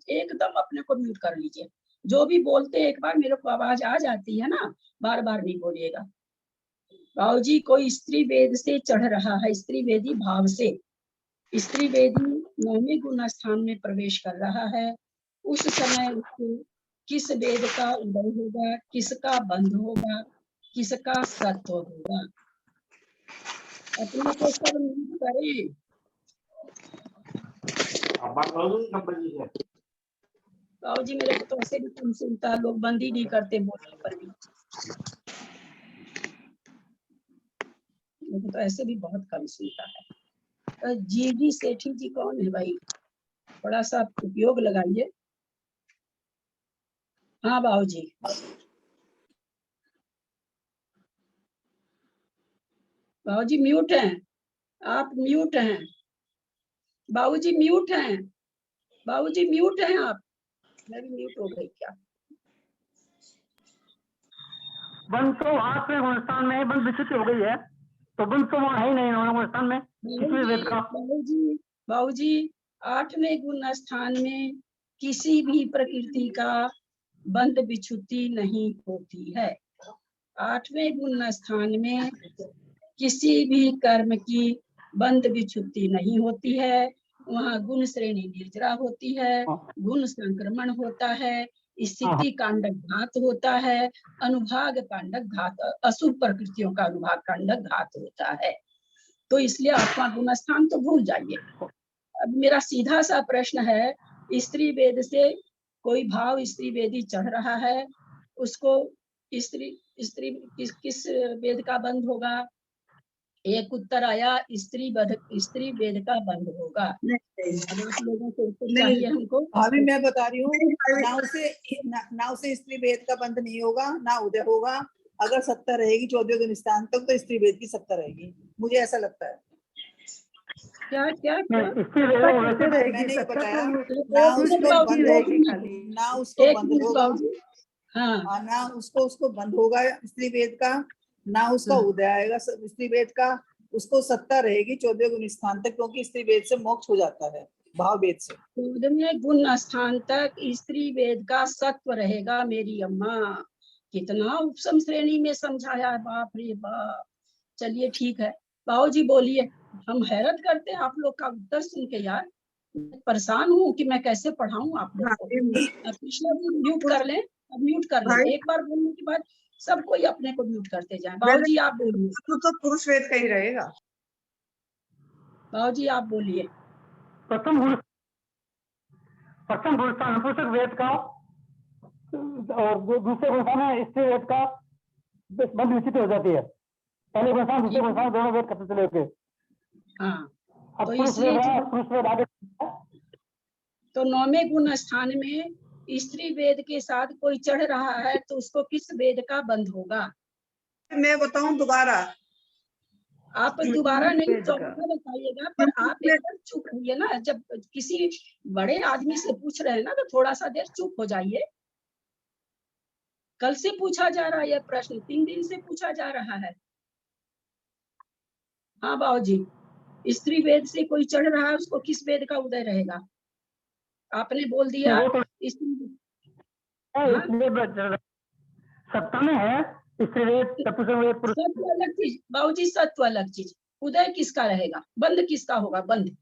अपने को म्यूट कर लीजिए। जो भी बोलते एक बार मेरे को आवाज आ जाती है ना, बार बार नहीं बोलिएगा। बाबूजी, कोई स्त्री वेद से चढ़ रहा है, स्त्री वेदी भाव से। स्त्री वेदी 9वें गुण स्थान में प्रवेश कर रहा है। उस समय उसको किस वेद का उदय होगा, किसका बंध होगा, किसका सत्व होगा? अपने को सब म्यूट करें। बाबूजी, मेरे को तो ऐसे भी कम सुनता, लोग बंद ही नहीं करते बोलने पर भी। मेरे को तो ऐसे भी बहुत कम सुनता है। तो जीडी सेठी जी कौन है भाई? थोड़ा सा उपयोग लगाइए। हाँ बाबूजी, बाबूजी म्यूट हैं, आप म्यूट हैं। बाबूजी म्यूट हैं, बाबूजी म्यूट हैं आप। मैं भी म्यूट हो गई क्या? बंद तो 8वें गुणस्थान में बंद विच्युति हो गई है, तो बंद तो वहाँ है ही नहीं 9वें गुणस्थान में इसमें वेद का। बाबूजी 8वें गुण स्थान में किसी भी प्रकृति का बंध विच्युति नहीं होती है। 8वें गुण स्थान में किसी भी कर्म की बंध विच्युति नहीं होती है। वहाँ गुण श्रेणी निर्जरा होती है, गुण संक्रमण होता है, स्थिति कांडक घात होता है, अनुभाग कांडक घात, अशुभ प्रकृतियों का अनुभाग कांडक घात होता है। तो इसलिए 8वां गुण स्थान तो भूल जाइए। अब मेरा सीधा सा प्रश्न है, स्त्री वेद से कोई भाव स्त्री वेदी चढ़ रहा है, उसको स्त्री किस वेद का बंध होगा? एक उत्तर आया, स्त्री वेद का बंध होगा। अब आप लोगों को उत्तर चाहिए हमको। अभी मैं बता रही हूँ, ना उसे स्त्री वेद का बंध नहीं होगा, ना उदय होगा। अगर सत्ता रहेगी 14वें गुण स्थान तक, तो स्त्री वेद की सत्ता रहेगी, मुझे ऐसा लगता है। क्या क्या मैंने ये बताया, ना उसको बंद होगा, हाँ, ना उसको बंद होगा स्त्री वेद का, ना उसका उदय आएगा स्त्री वेद का। उसको सत्ता रहेगी 14वें गुण स्थान तक, क्योंकि स्त्री वेद से मोक्ष हो जाता है भाव वेद से। 14वें गुण स्थान तक स्त्री वेद का सत्व रहेगा। मेरी अम्मा, कितना उपसम श्रेणी में समझाया, बाप रे बाप। चलिए ठीक है, बाबूजी बोलिए। हम हैरत करते हैं आप लोग का उत्तर सुन के यार, परेशान हूँ कि मैं कैसे पढ़ाऊं आप लोग को। पिछले म्यूट कर लें, अब म्यूट कर लें, एक बार बोलने के बाद सब कोई अपने को म्यूट करते जाए। बाबूजी आप बोलिए। तो पुरुष वेद का ही रहेगा। बाबूजी आप बोलिए। प्रथम गुणस्थान नपुंसक वेद का, और जो दूसरे गुणस्थान है स्त्री वेद का बंध विच्युति हो जाती है। पहले गुणस्थान दूसरे गुणस्थान दोनों वेद खत्म चले गए। हाँ, तो इसलिए तो 9वें गुण स्थान में स्त्री वेद के साथ कोई चढ़ रहा है, तो उसको किस वेद का बंध होगा? मैं बताऊं दोबारा? आप दोबारा नहीं, चौथा बताइएगा, पर आप एकदम चुप रहिए ना। जब किसी बड़े आदमी से पूछ रहे हैं ना, तो थोड़ा सा देर चुप हो जाइए। कल से पूछा जा रहा है यह प्रश्न, 3 दिन से पूछा जा रहा है। हाँ बाबूजी, स्त्री वेद से कोई चढ़ रहा है, उसको किस वेद का उदय रहेगा? आपने बोल दिया सत्ता में है स्त्री वेद, सत्व अलग चीज बाबूजी, सत्व अलग चीज। उदय किसका रहेगा, बंध किसका होगा? बंध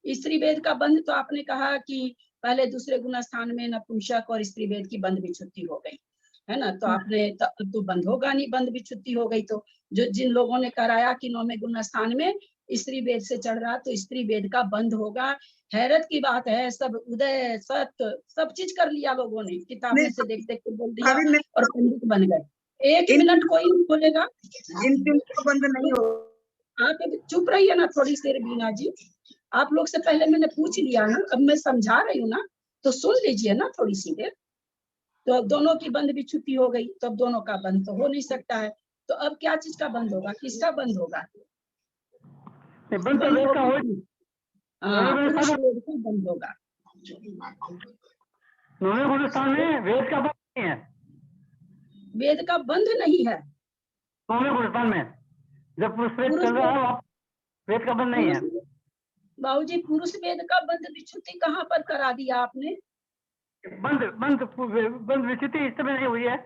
स्त्री वेद का बंध तो आपने कहा कि पहले दूसरे गुण स्थान में नपुंसक और स्त्री वेद की बंध विच्युति हो गई। है ना। तो आपने तो बंद होगा नहीं, बंद भी छुट्टी हो गई। तो जो जिन लोगों ने कराया कि 9वें गुण स्थान में स्त्री वेद से चढ़ रहा, तो स्त्री वेद का बंद होगा। हैरत की बात है, सब उदय सत्य सब चीज कर लिया लोगों ने, किताब में से देख देख के बोल दिया और पंडित बन गए। 1 मिनट कोई नहीं बोलेगा, इन को बंद नहीं हो। आप चुप रहिए ना थोड़ी देर बीना जी। आप लोग से पहले मैंने पूछ लिया ना, अब मैं समझा रही हूँ ना, तो सुन लीजिए ना थोड़ी सी देर। तो अब दोनों की बंद भी छुट्टी हो गई, तो अब दोनों का बंद तो हो नहीं सकता है। तो अब क्या चीज का बंद होगा, किसका बंद होगा? बंद तो वेद का हो। हाँ, पुरुष वेद का बंद होगा। 9वें गुण स्थान में वेद का बंद नहीं है। वेद का बंध नहीं है 9वें गुण स्थान में, जब पुरुष वेद चल रहा है वेद का बंद नहीं है। बाबूजी, पुरुष वेद का बंध विच्छुति कहाँ पर करा दिया आपने? बंद बंद बंद विच्छुति इस समय नहीं हुई है,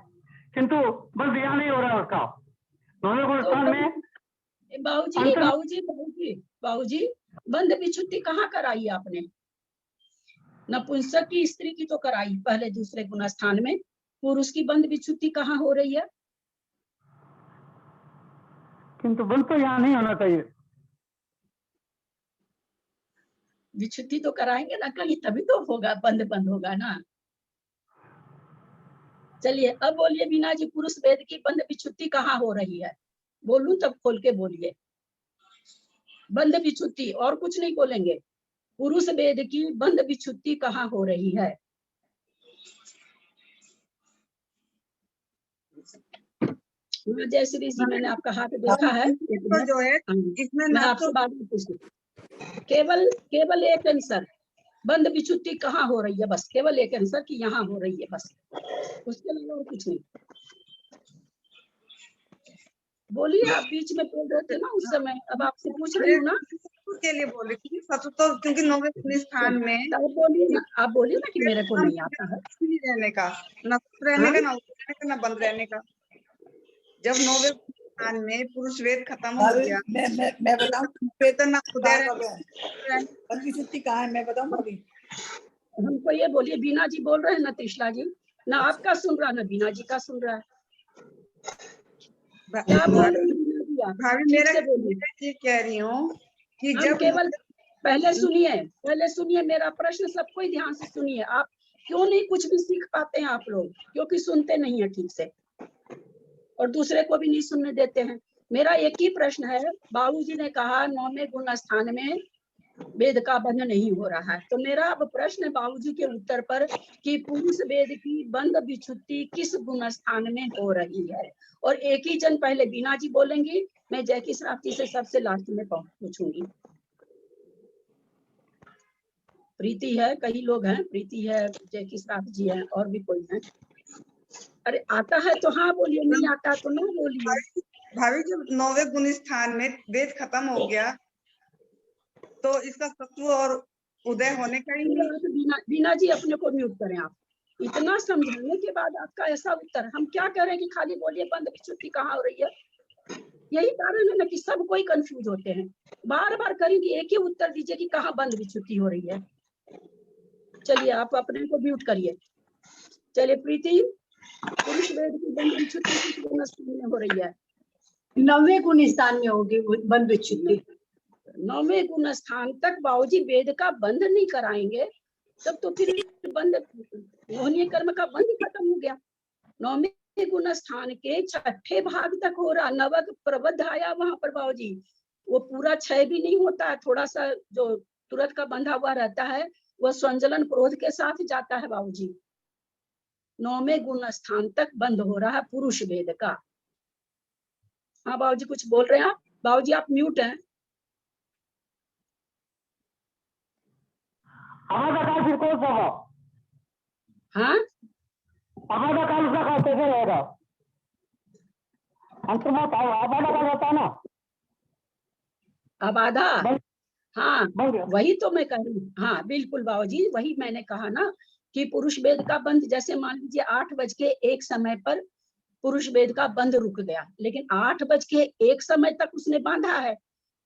किंतु बंद यहाँ नहीं हो रहा है उसका। 9वें गुण स्थान में बाबूजी बंध विच्छुति कहाँ कराई आपने? नपुंसक की स्त्री की तो कराई पहले दूसरे गुण स्थान में, पुरुष की बंध विच्छुति कहाँ हो रही है? किंतु बंद तो यहाँ नहीं होना चाहिए। विच्छुति तो कराएंगे ना कहीं, तभी तो होगा, बंद बंद होगा ना। चलिए अब बोलिए बीना जी, पुरुष वेद की बंध विच्छुति कहाँ हो रही है? बोलूं तब खोल के बोलिए। बंध विच्छुति, और कुछ नहीं बोलेंगे। पुरुष वेद की बंध विच्छुति कहाँ हो रही है? जय श्री जी, मैंने आपका हाथ देखा है। तो जो है इसमें मैं आपसे बाद में पूछूं, केवल एक आंसर, बंध विच्छुति कहाँ हो रही है, बस केवल एक आंसर कि यहाँ हो रही है, बस उसके अलावा और कुछ नहीं। बोलिए, आप बीच में बोल रहे थे ना उस समय, अब आपसे पूछ रही हूँ ना। के लिए बोले थी तो क्योंकि 9वें गुण स्थान में बोलिए ना, आप बोलिए ना कि मेरे को नहीं आता है रहने का, न रहने का, न रहने का, न बंद रहने का। जब 9वें स्थान में पुरुष वेद खत्म हो गया, मैं बताऊं वेतन उदय छुट्टी कहाँ है, मैं बताऊं अभी। हमको ये बोलिए, बीना जी बोल रहे हैं ना, त्रिशला जी ना आपका सुन रहा ना बीना जी का सुन रहा है, क्या बोल रही है भाभी? मेरा ये कह रही हूँ कि जब केवल पहले सुनिए मेरा प्रश्न, सबको ही ध्यान से सुनिए। आप क्यों नहीं कुछ भी सीख पाते हैं आप लोग? क्योंकि सुनते नहीं है ठीक से और दूसरे को भी नहीं सुनने देते हैं। मेरा एक ही प्रश्न है, बाबूजी ने कहा 9वें गुण स्थान में वेद का बंध नहीं हो रहा है, तो मेरा अब प्रश्न है बाबूजी के उत्तर पर कि पुरुष वेद की बंध विच्छुति किस गुण स्थान में हो रही है? और एक ही जन पहले बीना जी बोलेंगी, मैं जय की श्रावती से सबसे लास्ट में पूछूंगी। प्रीति है, कई लोग हैं, प्रीति है, जय की श्रावती जी है, और भी कोई है। अरे आता है तो हाँ बोलिए, नहीं आता तो ना बोलिए। भाभी जब 9वें गुण स्थान में वेद खत्म हो गया तो इसका सत्व और उदय होने का ही नहीं। बीना जी अपने को म्यूट करें आप। इतना समझाने के बाद आपका ऐसा उत्तर, हम क्या करें कि खाली बोलिए बंद विच्छुति कहाँ हो रही है? यही कारण है ना कि सब कोई कंफ्यूज होते हैं। बार बार करेंगे, एक ही उत्तर दीजिए कि कहाँ बंद विच्छुति हो रही है। चलिए आप अपने को म्यूट करिए। चलिए प्रीति, पुरुष वेद की बंध विच्छुति किस गुण स्थान में हो रही है? 9वें गुण स्थान में होगी बंध विच्छुति। 9वें गुण स्थान तक बाबूजी वेद का बंध नहीं कराएंगे, तब तो फिर बंध मोहनीय कर्म का बंध खत्म हो गया। 9वें गुण स्थान के 6ठे भाग तक हो रहा, नवक प्रबद्ध आया वहां पर बाबूजी, वो पूरा 6 भी नहीं होता है, थोड़ा सा जो तुरंत का बंधा हुआ रहता है वह संजलन क्रोध के साथ जाता है बाबूजी। 9वें गुण स्थान तक बंद हो रहा है पुरुष वेद का। हाँ बाबूजी कुछ बोल रहे हैं आप? बाबूजी आप म्यूट हैं। हमारा काल फिर कौन सा होगा? हाँ हमारा काल उसका काल कैसे रहेगा? अंतर्मुख आबादा काल होता है ना, आबादा। हाँ वही तो मैं कह रही हूँ। हाँ बिल्कुल बाबूजी, वही मैंने कहा ना कि पुरुष वेद का बंध, जैसे मान लीजिए 8:01 समय पर पुरुष वेद का बंध रुक गया, लेकिन 8:01 समय तक उसने बांधा है,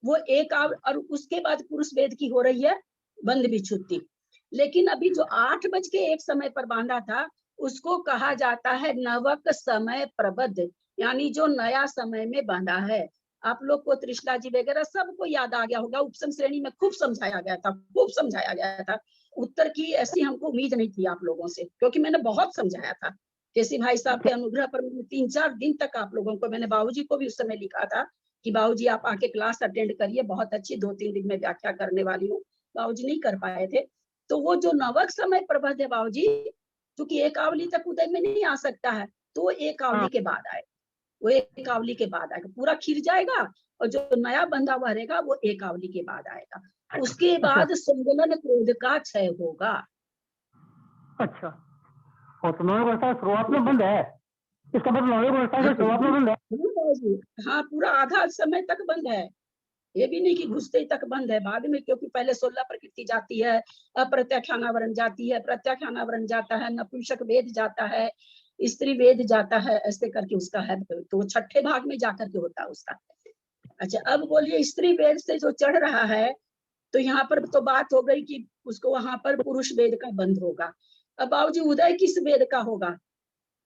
वो एक और उसके बाद पुरुष वेद की हो रही है बंध विच्छुति। लेकिन अभी जो 8:01 समय पर बांधा था उसको कहा जाता है नवक समय प्रबद्ध, यानी जो नया समय में बंधा है। आप लोग को त्रिशला जी वगैरह सबको याद आ गया होगा, उपसम श्रेणी में खूब समझाया गया था, खूब समझाया गया था। उत्तर की ऐसी हमको उम्मीद नहीं थी आप लोगों से, क्योंकि मैंने बहुत समझाया था। केसी भाई साहब के अनुग्रह पर 3-4 दिन तक आप लोगों को, मैंने बाबूजी को भी उस समय लिखा था कि बाबूजी आप आके क्लास अटेंड करिए, बहुत अच्छी 2-3 दिन में व्याख्या करने वाली हूँ। बाबूजी नहीं कर पाए थे। तो वो जो नवक समय प्रबद्ध है बाबूजी, क्योंकि एक आवली तक उदय में नहीं आ सकता है, तो वो एक आवली के बाद आए, वो एक आवली के बाद आएगा, पूरा खिर जाएगा और जो नया बंधा हुआ रहेगा वो एक आवली के बाद आएगा। उसके बाद संगलन क्रोध का क्षय होगा। अच्छा, और तो नौ वर्षा शुरुआत में बंद है, इसका मतलब 9 वर्षा के शुरुआत में बंद है। हाँ, पूरा आधा समय तक बंद है, ये भी नहीं कि घुसते तक बंद है, बाद में, क्योंकि पहले 16 प्रकृति जाती है, अप्रत्याख्यानावरण जाती है, प्रत्याख्यानावरण जाता है, नपुंसक वेद जाता है, स्त्री वेद जाता है, ऐसे करके उसका है। तो छठे भाग में जाकर के होता है उसका। अच्छा, अब बोलिए स्त्री वेद से जो चढ़ रहा है, तो यहाँ पर तो बात हो गई कि उसको वहां पर पुरुष वेद का बंध होगा। अब बाबूजी उदय किस वेद का होगा?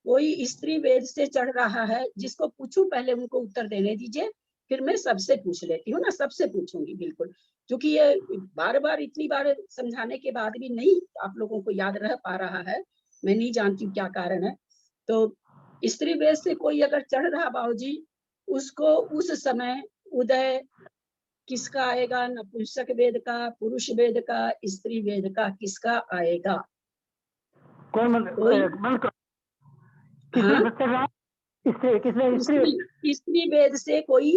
कोई स्त्री वेद से चढ़ रहा है, जिसको पूछूं पहले उनको उत्तर देने दीजिए, फिर मैं सबसे पूछ लेती हूँ ना, सबसे पूछूंगी बिल्कुल, क्योंकि ये बार बार इतनी बार समझाने के बाद भी नहीं आप लोगों को याद रह पा रहा है, मैं नहीं जानती क्या कारण है। तो स्त्री वेद से कोई अगर चढ़ रहा बाबूजी, उसको उस समय उदय किसका आएगा? नपुंसक वेद का, पुरुष वेद का, स्त्री वेद का, किसका आएगा? कौन हाँ? स्त्री वेद से कोई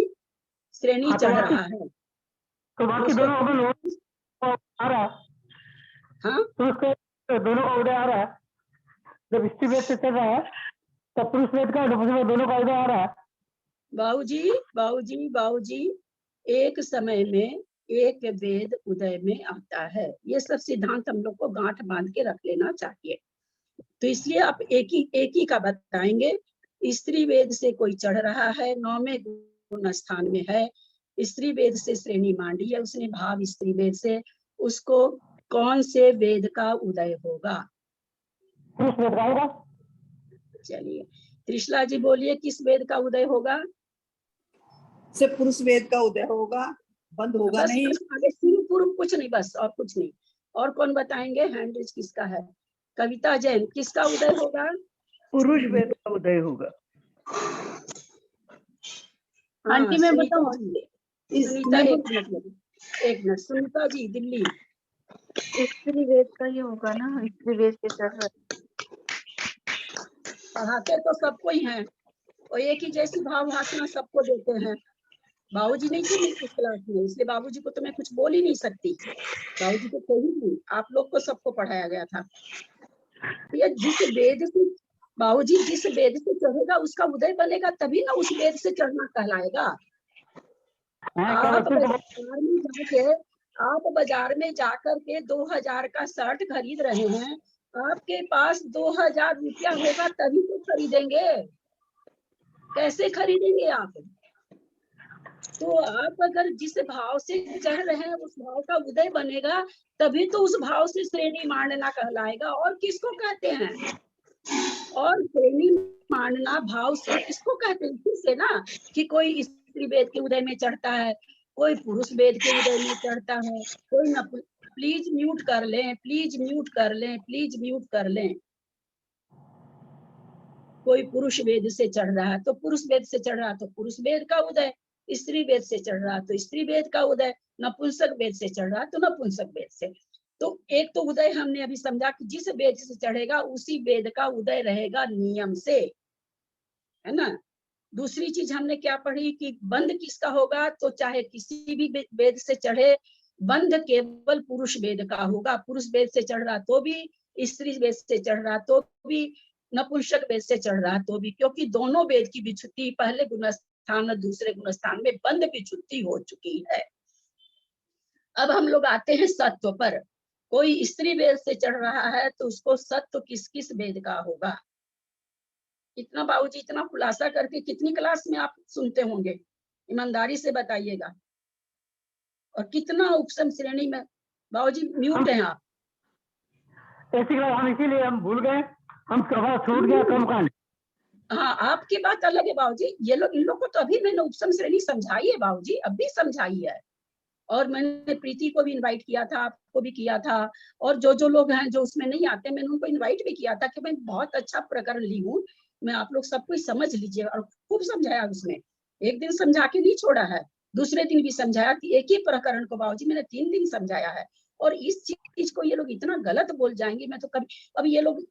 श्रेणी चढ़ रहा है, तो बाकी दोनों आ रहा है। हाँ, तो उसको दोनों का उदय आ रहा है। जब स्त्री वेद से चल रहा है तब पुरुष वेद का दोनों का उदय आ रहा है। बाबूजी बाबूजी बाबूजी, एक समय में एक वेद उदय में आता है, ये सब सिद्धांत हम लोग को गांठ बांध के रख लेना चाहिए। तो इसलिए आप एक ही का बताएंगे। स्त्री वेद से कोई चढ़ रहा है, 9वें गुण स्थान में है, स्त्री वेद से श्रेणी मांडी है उसने, भाव स्त्री वेद से, उसको कौन से वेद का उदय होगा? चलिए त्रिशला जी बोलिए, किस वेद का उदय होगा? से पुरुष वेद का उदय होगा, बंद होगा नहीं। आगे सिर पूर्व कुछ नहीं, बस और कुछ नहीं। और कौन बताएंगे? हैंड किसका है? कविता जैन, किसका उदय होगा? पुरुष वेद का उदय होगा। आंटी मैं बताऊं? सुनीता एक मिनट, सुनीता जी दिल्ली। स्त्री वेद का ही होगा ना, स्त्री वेद के चढ़ पढ़ाते तो सबको ही हैं, और एक ही जैसी भाव भाषण सबको देते हैं। बाबूजी नहीं थे मेरी क्लास में, इसलिए बाबूजी को तो मैं कुछ बोल ही नहीं सकती, बाबूजी तो थे ही नहीं, आप लोग को सबको पढ़ाया गया था। ये जिस वेद से बाबूजी जिस वेद से चढ़ेगा उसका उदय बनेगा, तभी ना उस वेद से चढ़ना कहलाएगा। आप बाजार में जाकर के 2000 का शर्ट खरीद रहे हैं, आपके पास 2000 रुपया होगा तभी तो खरीदेंगे, कैसे खरीदेंगे आप? तो आप अगर जिस भाव से चढ़ रहे हैं उस भाव का उदय बनेगा, तभी तो उस भाव से श्रेणी मांडना कहलाएगा। और किसको कहते हैं? और श्रेणी मांडना भाव से किसको कहते हैं? किससे ना, कि कोई स्त्री वेद के उदय में चढ़ता है, कोई पुरुष वेद के उदय में चढ़ता है, कोई न। प्लीज म्यूट कर लें, प्लीज म्यूट कर लें, प्लीज म्यूट कर लें। कोई पुरुष वेद से चढ़ रहा है तो पुरुष वेद से चढ़ रहा है तो पुरुष वेद का उदय, स्त्री वेद से चढ़ रहा है तो स्त्री वेद का उदय, नपुंसक वेद से चढ़ रहा है तो नपुंसक वेद से। तो एक तो उदय हमने अभी समझा कि जिस वेद से चढ़ेगा उसी वेद का उदय रहेगा नियम से, है ना। दूसरी चीज हमने क्या पढ़ी कि बंध किसका होगा? तो चाहे किसी भी वेद से चढ़े, बंध केवल पुरुष वेद का होगा। पुरुष वेद से चढ़ रहा तो भी, स्त्री वेद से चढ़ रहा तो भी, नपुंसक वेद से चढ़ रहा तो भी, क्योंकि दोनों वेद की विच्छुद्धि पहले गुणस्थान और दूसरे गुणस्थान में बंध विच्छुद्धि हो चुकी है। अब हम लोग आते हैं सत्व पर। कोई स्त्री वेद से चढ़ रहा है तो उसको सत्व किस किस वेद का होगा? इतना बाबूजी, इतना खुलासा करके कितनी क्लास में आप सुनते होंगे, ईमानदारी से बताइएगा। और कितना उपसम श्रेणी में बाबूजी म्यूट हैं आप? ऐसी क्लास हम इसीलिए हम भूल गए हम छूट गया कर्मकांड। हाँ, आपकी बात अलग है बाबूजी। ये लोग, इन लोग को तो अभी मैंने उपसम श्रेणी समझाई है बाबूजी, अभी समझाई है। और मैंने प्रीति को भी इनवाइट किया था, आपको भी किया था, और जो लोग हैं जो उसमें नहीं आते, मैंने उनको इनवाइट भी किया था कि मैं बहुत अच्छा प्रकरण ली हूँ, मैं आप लोग सब कुछ समझ लीजिए। और खूब समझाया उसमें, एक दिन समझा के नहीं छोड़ा है, दूसरे दिन भी समझाया कि एक ही प्रकरण को बाबूजी मैंने 3 दिन समझाया है। और इस चीज को ये लोग इतना गलत बोल जाएंगे, मैं तो कभी, अब ये लोग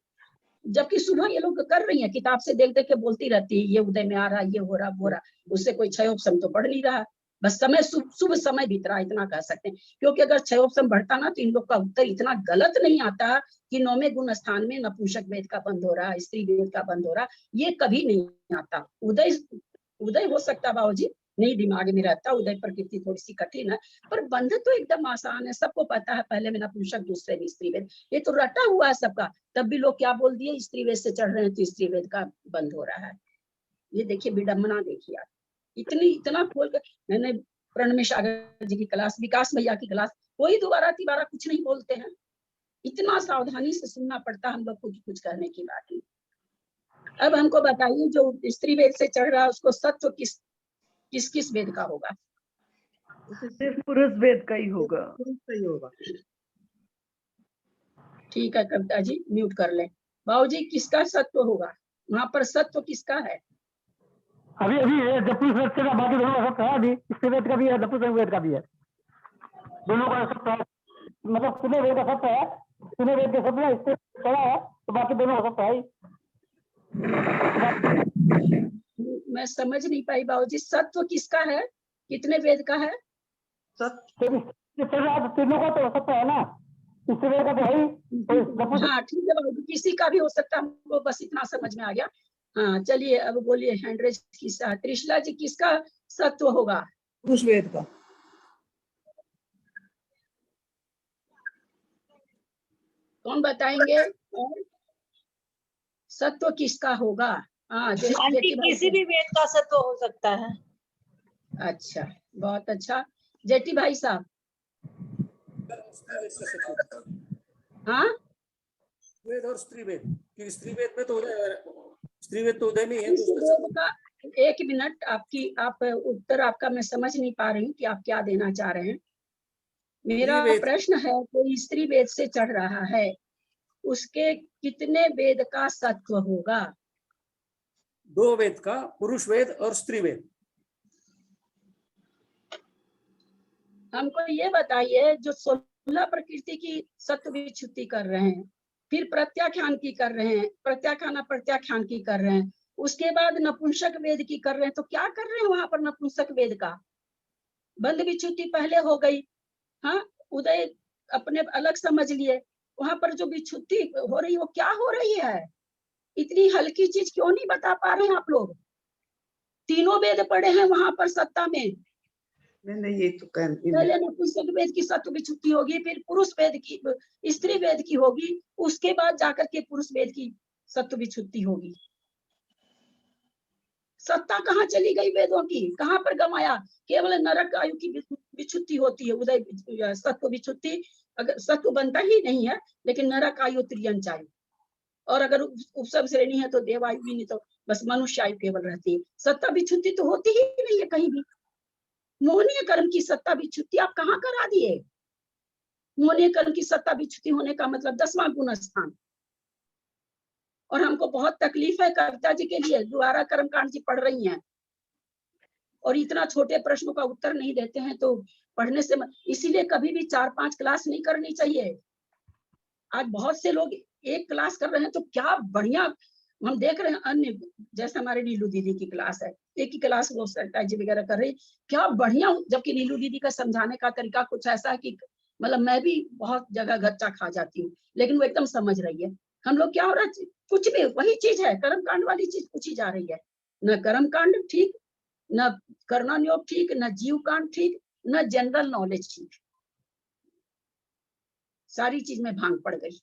जबकि सुबह ये लोग कर रही है, किताब से देख देख के बोलती रहती है, ये उदय में आ रहा, ये हो रहा, वो रहा, उससे कोई क्षयोपशम तो बढ़ नहीं रहा। बस समय शुभ समय बीत रहा, इतना कह सकते हैं। क्योंकि अगर क्षयोपशम बढ़ता ना, तो इन लोग का उत्तर इतना गलत नहीं आता कि 9वें गुण स्थान में नपुंसक वेद का बंद हो रहा, स्त्री वेद का बंद हो रहा, ये कभी नहीं आता। उदय हो सकता बाबूजी, नहीं दिमाग में रहता, उदय प्रकृति थोड़ी सी कठिन है, पर बंध तो एकदम आसान है, सबको पता है। पहले में नपुंसक, दूसरे में स्त्री वेद, ये तो रटा हुआ है सबका। तब भी लोग क्या बोल दिए, स्त्री वेद से चढ़ रहे हैं तो स्त्री वेद का बंद हो रहा है। ये देखिए विडम्बना, देखिए आप, इतना खोल कर। मैंने प्रणमेश सागर जी की क्लास, विकास भैया की क्लास, कोई दोबारा तिबारा कुछ नहीं बोलते हैं। इतना सावधानी से सुनना पड़ता है हम लोग को, कुछ कहने की बात नहीं। अब हमको बताइए, जो स्त्री वेद से चढ़ रहा है उसको सत्व किस वेद का होगा? सिर्फ पुरुष वेद का ही होगा। ठीक है कविता जी, म्यूट कर लें। बाबूजी किसका सत्व होगा वहां पर? सत्व किसका है? अभी जब पुरुष वेद से बाकी दोनों का सत्य है, अभी स्त्री वेद का भी है, नपुंसक वेद का भी है, दोनों का सत्य है। मतलब कितने वेद का सत्य है, कितने वेद के सत्य है, इससे चढ़ा है, तो बाकी दोनों का सत्य है। मैं समझ नहीं पाई बाबूजी, सत्व किसका है, कितने वेद का है? तीनों का तो सत्य है ना, स्त्री वेद का तो है ही। हाँ ठीक है बाबूजी, किसी का भी हो सकता है, हमको बस इतना समझ में आ गया। हाँ चलिए, अब बोलिए, हैंड्रेज किसका? त्रिशला जी किसका सत्व होगा? पुरुष वेद का। कौन बताएंगे? सत्व किसका होगा? हाँ आंटी, किसी भी वेद का सत्व हो सकता है। अच्छा, बहुत अच्छा। जेठी भाई साहब। हाँ, वेद और स्त्री वेद, कि स्त्री वेद में तो स्त्री वेद तो उदय में है। का 1 मिनट, आप उत्तर आपका मैं समझ नहीं पा रही हूँ कि आप क्या देना चाह रहे हैं। मेरा प्रश्न है, कोई स्त्री वेद से चढ़ रहा है, उसके कितने वेद का सत्व होगा? 2 वेद का, पुरुष वेद और स्त्री वेद। हमको ये बताइए, जो 16 प्रकृति की सत्व विच्युति कर रहे हैं, फिर प्रत्याख्यान की कर रहे हैं, प्रत्याख्यान की कर रहे हैं, उसके बाद नपुंसक वेद की कर रहे हैं, तो क्या कर रहे हैं वहां पर? नपुंसक वेद का बंध विच्युति पहले हो गई, हाँ, उदय अपने अलग समझ लिए, वहां पर जो विच्युति हो रही, वो क्या हो रही है? इतनी हल्की चीज क्यों नहीं बता पा रहे हैं आप लोग? तीनों वेद पढ़े हैं वहां पर सत्ता में। नहीं, ये तो पहले नपुंसक वेद की सत्व विच्युति होगी, फिर पुरुष वेद की, स्त्री वेद की होगी, उसके बाद जाकर के पुरुष वेद की सत्व विच्युति होगी। सत्ता कहाँ चली गई वेदों की? कहाँ पर गमाया? केवल नरक आयु की विच्युति होती है, उदय सत्व विच्युति, अगर सत्व बनता ही नहीं है, लेकिन नरक आयु, त्रियंच आयु, और अगर उपसम श्रेणी है तो देवायु भी, नहीं तो बस मनुष्य आयु केवल रहती है। सत्ता विच्युति तो होती ही नहीं है कहीं भी। मोहनीय कर्म की सत्ता विच्युति आप कहाँ करा दिए? मोहनीय कर्म की सत्ता विच्युति होने का मतलब 10वां गुण स्थान। और हमको बहुत तकलीफ है कविता जी के लिए, दोबारा कर्मकांड जी पढ़ रही हैं और इतना छोटे प्रश्नों का उत्तर नहीं देते हैं, तो पढ़ने से इसीलिए कभी भी 4-5 क्लास नहीं करनी चाहिए। आज बहुत से लोग एक क्लास कर रहे हैं, तो क्या बढ़िया हम देख रहे हैं। अन्य जैसे हमारे नीलू दीदी की क्लास है, एक ही क्लास वो जी वगैरह कर रही, क्या बढ़िया। जबकि नीलू दीदी का समझाने का तरीका कुछ ऐसा है कि मतलब मैं भी बहुत जगह गच्चा खा जाती हूँ, लेकिन वो एकदम समझ रही है। हम लोग क्या हो रहा है, कुछ भी वही चीज है, कर्म कांड वाली चीज पूछी जा रही है। न कर्म कांड ठीक, न कर्णानुयोग ठीक, न जीव कांड ठीक, न जनरल नॉलेज ठीक। सारी चीज में भांग पड़ गई।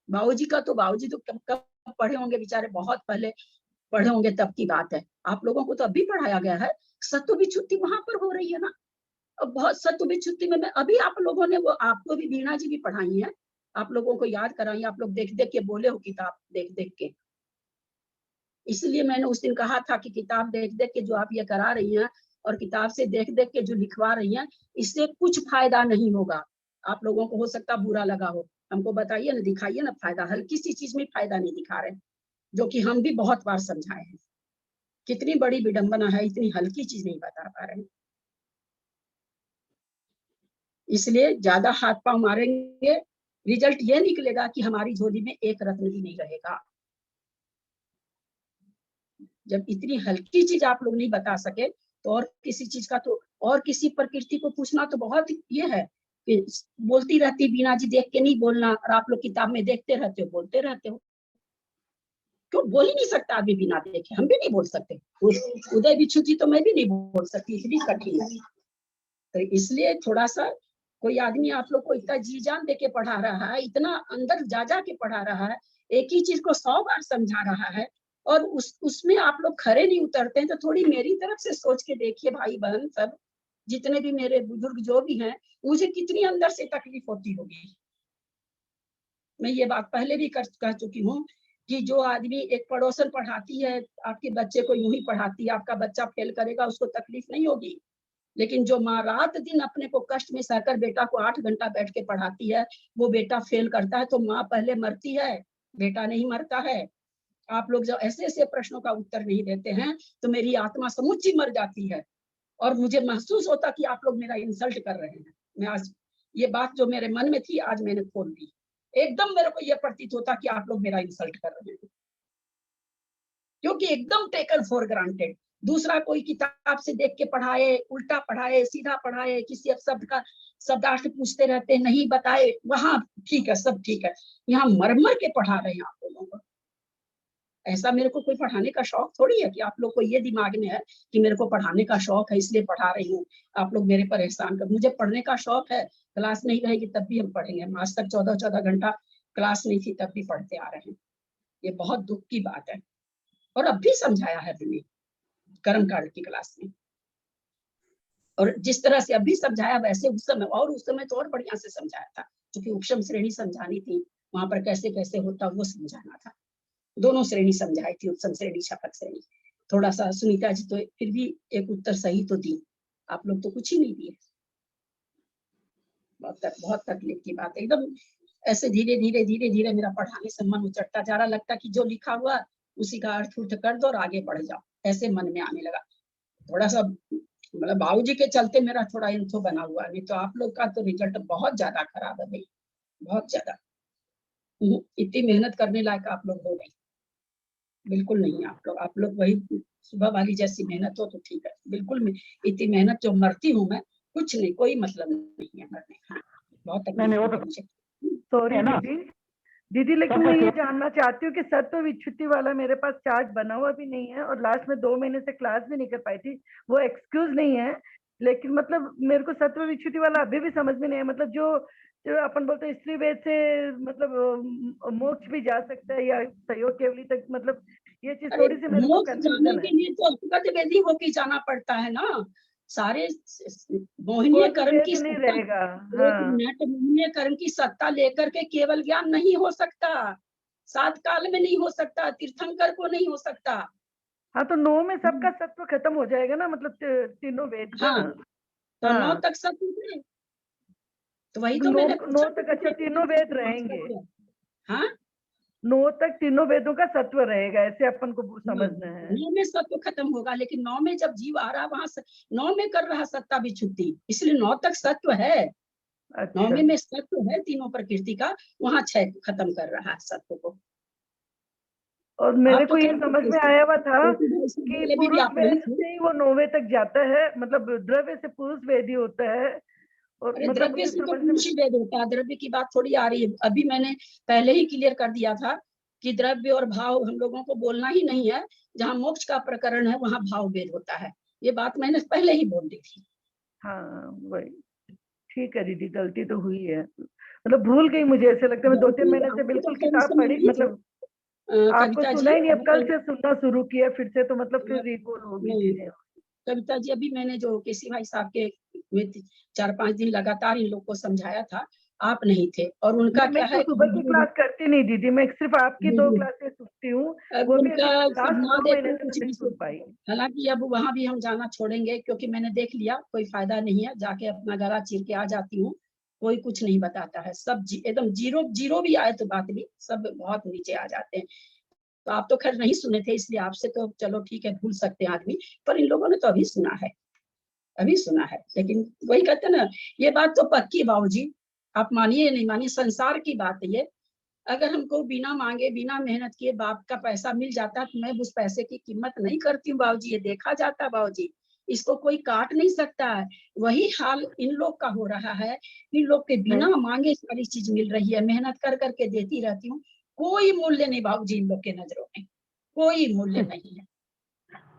बाबूजी का तो, बाबूजी तो कब पढ़े होंगे बेचारे, बहुत पहले पढ़े होंगे, तब की बात है। आप लोगों को तो अभी पढ़ाया गया है। सत्व विच्युति वहां पर हो रही है ना। अब बहुत सत्व विच्युति में अभी आप लोगों ने, वो आपको भी वीणा जी भी पढ़ाई है, आप लोगों को याद कराई, आप लोग देख देख के बोले हो किताब देख देख के। इसलिए मैंने उस दिन कहा था कि किताब देख देख के जो आप ये करा रही हैं और किताब से देख देख के जो लिखवा रही हैं, इससे कुछ फायदा नहीं होगा। आप लोगों को हो सकता बुरा लगा हो, हमको बताइए ना, दिखाइए ना फायदा। हल्की सी चीज में फायदा नहीं दिखा रहे, जो कि हम भी बहुत बार समझाए हैं। कितनी बड़ी विडंबना है, इतनी हल्की चीज नहीं बता पा रहे हैं। इसलिए ज्यादा हाथ पांव मारेंगे, रिजल्ट ये निकलेगा कि हमारी झोली में एक रत्न भी नहीं रहेगा। जब इतनी हल्की चीज आप लोग नहीं बता सके तो और किसी चीज का तो, और किसी प्रकृति को पूछना तो बहुत ये है कि बोलती रहती बीना जी देख के नहीं बोलना, और आप लोग किताब में देखते रहते हो, बोलते रहते हो। क्यों बोल ही नहीं सकता आदमी बिना देखे? हम भी नहीं बोल सकते। उदय बिच्छू जी तो मैं भी नहीं बोल सकती, इतनी कठिन है। तो इसलिए थोड़ा सा कोई आदमी आप लोग को इतना जी जान दे के पढ़ा रहा है, इतना अंदर जा जा के पढ़ा रहा है, एक ही चीज को 100 बार समझा रहा है, और उसमें आप लोग खरे नहीं उतरते हैं, तो थोड़ी मेरी तरफ से सोच के देखिए भाई बहन सब, जितने भी मेरे बुजुर्ग जो भी हैं, मुझे कितनी अंदर से तकलीफ होती होगी। मैं ये बात पहले भी कह चुकी हूँ कि जो आदमी एक पड़ोसन पढ़ाती है, आपके बच्चे को यूं ही पढ़ाती है, आपका बच्चा फेल करेगा, उसको तकलीफ नहीं होगी। लेकिन जो माँ रात दिन अपने को कष्ट में सहकर बेटा को 8 घंटा बैठ के पढ़ाती है, वो बेटा फेल करता है तो माँ पहले मरती है, बेटा नहीं मरता है। आप लोग जब ऐसे ऐसे प्रश्नों का उत्तर नहीं देते हैं तो मेरी आत्मा समुच्ची मर जाती है, और मुझे महसूस होता कि आप लोग मेरा इंसल्ट कर रहे हैं। मैं आज ये बात जो मेरे मन में थी आज मैंने खोल दी। एकदम मेरे को यह प्रतीत होता कि आप लोग मेरा इंसल्ट कर रहे हैं, क्योंकि एकदम टेकन फॉर ग्रांटेड। दूसरा कोई किताब से देख के पढ़ाए, उल्टा पढ़ाए, सीधा पढ़ाए, किसी शब्द का शब्दार्थ पूछते रहते, नहीं बताए, वहां ठीक है, सब ठीक है। यहाँ मर के पढ़ा रहे हैं आप लोगों को। ऐसा मेरे को कोई पढ़ाने का शौक थोड़ी है कि आप लोग को ये दिमाग में है कि मेरे को पढ़ाने का शौक है इसलिए पढ़ा रही हूँ, आप लोग मेरे पर एहसान कर। मुझे पढ़ने का शौक है, क्लास नहीं रहेगी तब भी हम पढ़ेंगे। हम आज तक 14-14 घंटा क्लास नहीं थी तब भी पढ़ते आ रहे हैं। ये बहुत दुख की बात है, और अब भी समझाया है मैंने कर्म कांड की क्लास में, और जिस तरह से अभी समझाया वैसे उस समय, और उस समय तो और बढ़िया से समझाया था, क्योंकि उपशम श्रेणी समझानी थी, वहां पर कैसे कैसे होता वो समझाना था। दोनों श्रेणी समझाई थी, उपशम श्रेणी, शपथ श्रेणी। थोड़ा सा सुनीता जी तो फिर भी एक उत्तर सही तो दी, आप लोग तो कुछ ही नहीं दिए। बहुत तकलीफ की बात है। एकदम ऐसे धीरे धीरे धीरे धीरे मेरा पढ़ाने से मन उचटता जा रहा, लगता कि जो लिखा हुआ उसी का अर्थ उर्थ कर दो और आगे बढ़ जाओ, ऐसे मन में आने लगा। थोड़ा सा मतलब बाबूजी के चलते मेरा थोड़ा इन्फो बना हुआ, नहीं तो आप लोग का तो रिजल्ट बहुत ज्यादा खराब है भाई, बहुत ज्यादा। इतनी मेहनत करने लायक आप लोग हो नहीं, बिल्कुल नहीं। आप लोग वही सुबह वाली जैसी मेहनत हो तो ठीक है, बिल्कुल इतनी मेहनत जो मरती हूँ मैं, कुछ नहीं, कोई मतलब नहीं है मरने। हाँ, बहुत तकलीफ। सॉरी दीदी, लेकिन मैं ये जानना चाहती हूँ कि सत्व विच्छुति वाला मेरे पास चार्ट बना हुआ भी नहीं है, और लास्ट में 2 महीने से क्लास भी नहीं कर पाई थी, वो एक्सक्यूज नहीं है, लेकिन मतलब मेरे को सत्व विच्छुति वाला अभी भी समझ में नहीं है। मतलब जो अपन बोलते हैं स्त्री वेद से मतलब मोक्ष भी जा सकता है या सहयोग केवली तक, मतलब ये चीज थोड़ी सी मेरे को कंफ्यूजन है। के लिए तो अपगत वेदी होके जाना पड़ता है ना। सारे मोहिनीय कर्म की नहीं रहेगा। मोहिनीय कर्म की सत्ता लेकर के केवल ज्ञान नहीं हो सकता, 7 काल में नहीं हो सकता, तीर्थंकर को नहीं हो सकता। हाँ, तो 9 में सबका सत्व खत्म हो जाएगा ना, मतलब तीनों वेद का। हाँ, तो 9 तक सत्व है, तो वही तो मैंने 9 तक। अच्छा, तीनों वेद रहेंगे। हाँ, 9 तक तीनों वेदों का सत्व रहेगा, ऐसे अपन को समझना है। 9 में सत्व खत्म होगा, लेकिन 9 में जब जीव आ रहा वहां 9 में कर रहा सत्ता विच्छुद्धि, इसलिए 9 तक सत्व है। अच्छा। 9 में सत्व है तीनों प्रकृति का, वहां 6 खत्म कर रहा है सत्व को। और मेरे को ये समझ में आया हुआ था कि पुरुष वेद से ही वो 9वें तक जाता है, मतलब द्रव्य से पुरुष वेद ही होता है। और मतलब द्रव्य से तो पुरुष वेद होता है, द्रव्य की बात थोड़ी आ रही है। अभी मैंने पहले ही क्लियर कर दिया था कि द्रव्य और भाव हम लोगों को बोलना ही नहीं है, जहाँ मोक्ष का प्रकरण है वहाँ भाव वेद होता है। ये बात मैंने पहले ही बोल दी थी। हाँ वही, ठीक है दीदी, गलती तो हुई है, मतलब भूल गई, मुझे ऐसे लगता है। मैं 2-3 महीने से बिल्कुल किताब पढ़ी, मतलब आपको सुना ही नहीं, अब कल से सुनना शुरू किया फिर से, तो मतलब फिर रिकॉल होगी चीजें। कविता जी, अभी मैंने जो केसी भाई साहब के 4-5 दिन लगातार इन लोग को समझाया था, आप नहीं थे। और उनका क्या मैं तो है सुबह की क्लास करती नहीं दीदी, मैं सिर्फ आपकी 2 क्लासेस सुनती हूँ, अब वो भी उनका लास्ट ना 2 देखो महीने से कुछ नहीं नहीं सुन सुन पाई। हालांकि अब वहां भी हम जाना छोड़ेंगे, क्योंकि मैंने देख लिया कोई फायदा नहीं है, जाके अपना गला चीर के आ जाती हूँ। कोई कुछ नहीं बताता है, सब एकदम जीरो जीरो भी आए तो बात भी सब बहुत नीचे आ जाते हैं। तो आप तो खैर नहीं सुने थे, इसलिए आपसे तो चलो ठीक है, भूल सकते हैं आदमी, पर इन लोगों ने तो अभी सुना है, अभी सुना है। लेकिन वही कहते ना, ये बात तो पक्की बाबूजी, आप मानिए नहीं मानिए, संसार की बात है ये। अगर हमको बिना मांगे बिना मेहनत किए बाप का पैसा मिल जाता तो मैं उस पैसे की कीमत नहीं करती हूँ बाबूजी, ये देखा जाता बाबूजी, इसको कोई काट नहीं सकता है। वही हाल इन लोग का हो रहा है, इन लोग के बिना मांगे सारी चीज मिल रही है, मेहनत कर करके देती रहती हूँ, कोई मूल्य नहीं बाबूजी इन लोग के नजरों में, कोई मूल्य नहीं है।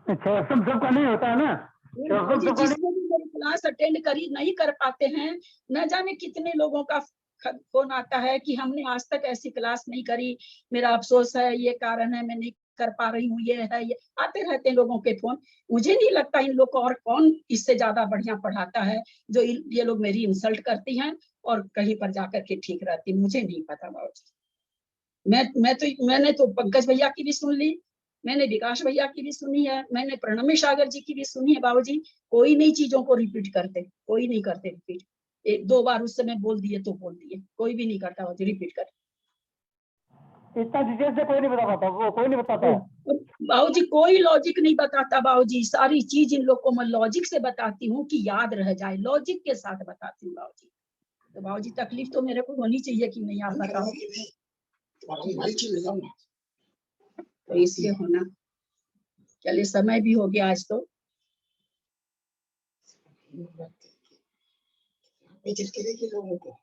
अच्छा, सबका नहीं होता है ना, बाबूजी जिसने भी मेरी क्लास अटेंड करी नहीं कर पाते हैं, न जाने कितने लोगों का फोन आता है कि हमने आज तक ऐसी क्लास नहीं करी, मेरा अफसोस है, ये कारण है, मैं नहीं कर पा रही हूँ, ये है, ये आते रहते हैं लोगों के फोन। मुझे नहीं लगता इन लोग को और कौन इससे ज्यादा बढ़िया पढ़ाता है, जो ये लोग मेरी इंसल्ट करती हैं और कहीं पर जाकर के ठीक रहती, मुझे नहीं पता बाबूजी। मैंने तो पंकज भैया की भी सुन ली, मैंने विकास भैया की भी सुनी है, मैंने प्रणमी सागर जी की भी सुनी है बाबूजी। कोई नई चीजों को रिपीट करते, कोई नहीं करते रिपीट। 1-2 बार उस समय बोल दिए तो बोल दिए, कोई भी नहीं करता बाबूजी रिपीट कर। इतना डिटेल से कोई नहीं बता पाता, वो कोई नहीं बताता है बाबूजी, कोई लॉजिक नहीं बताता बाबूजी, सारी चीज इन लोग को मैं लॉजिक से बताती हूँ कि याद रह जाए, लॉजिक के साथ बताती हूँ बाबूजी। तो बाबूजी तकलीफ तो मेरे को होनी चाहिए कि नहीं, आप बताओ, तो इसलिए होना। चलिए समय भी हो गया आज तो। लोगों को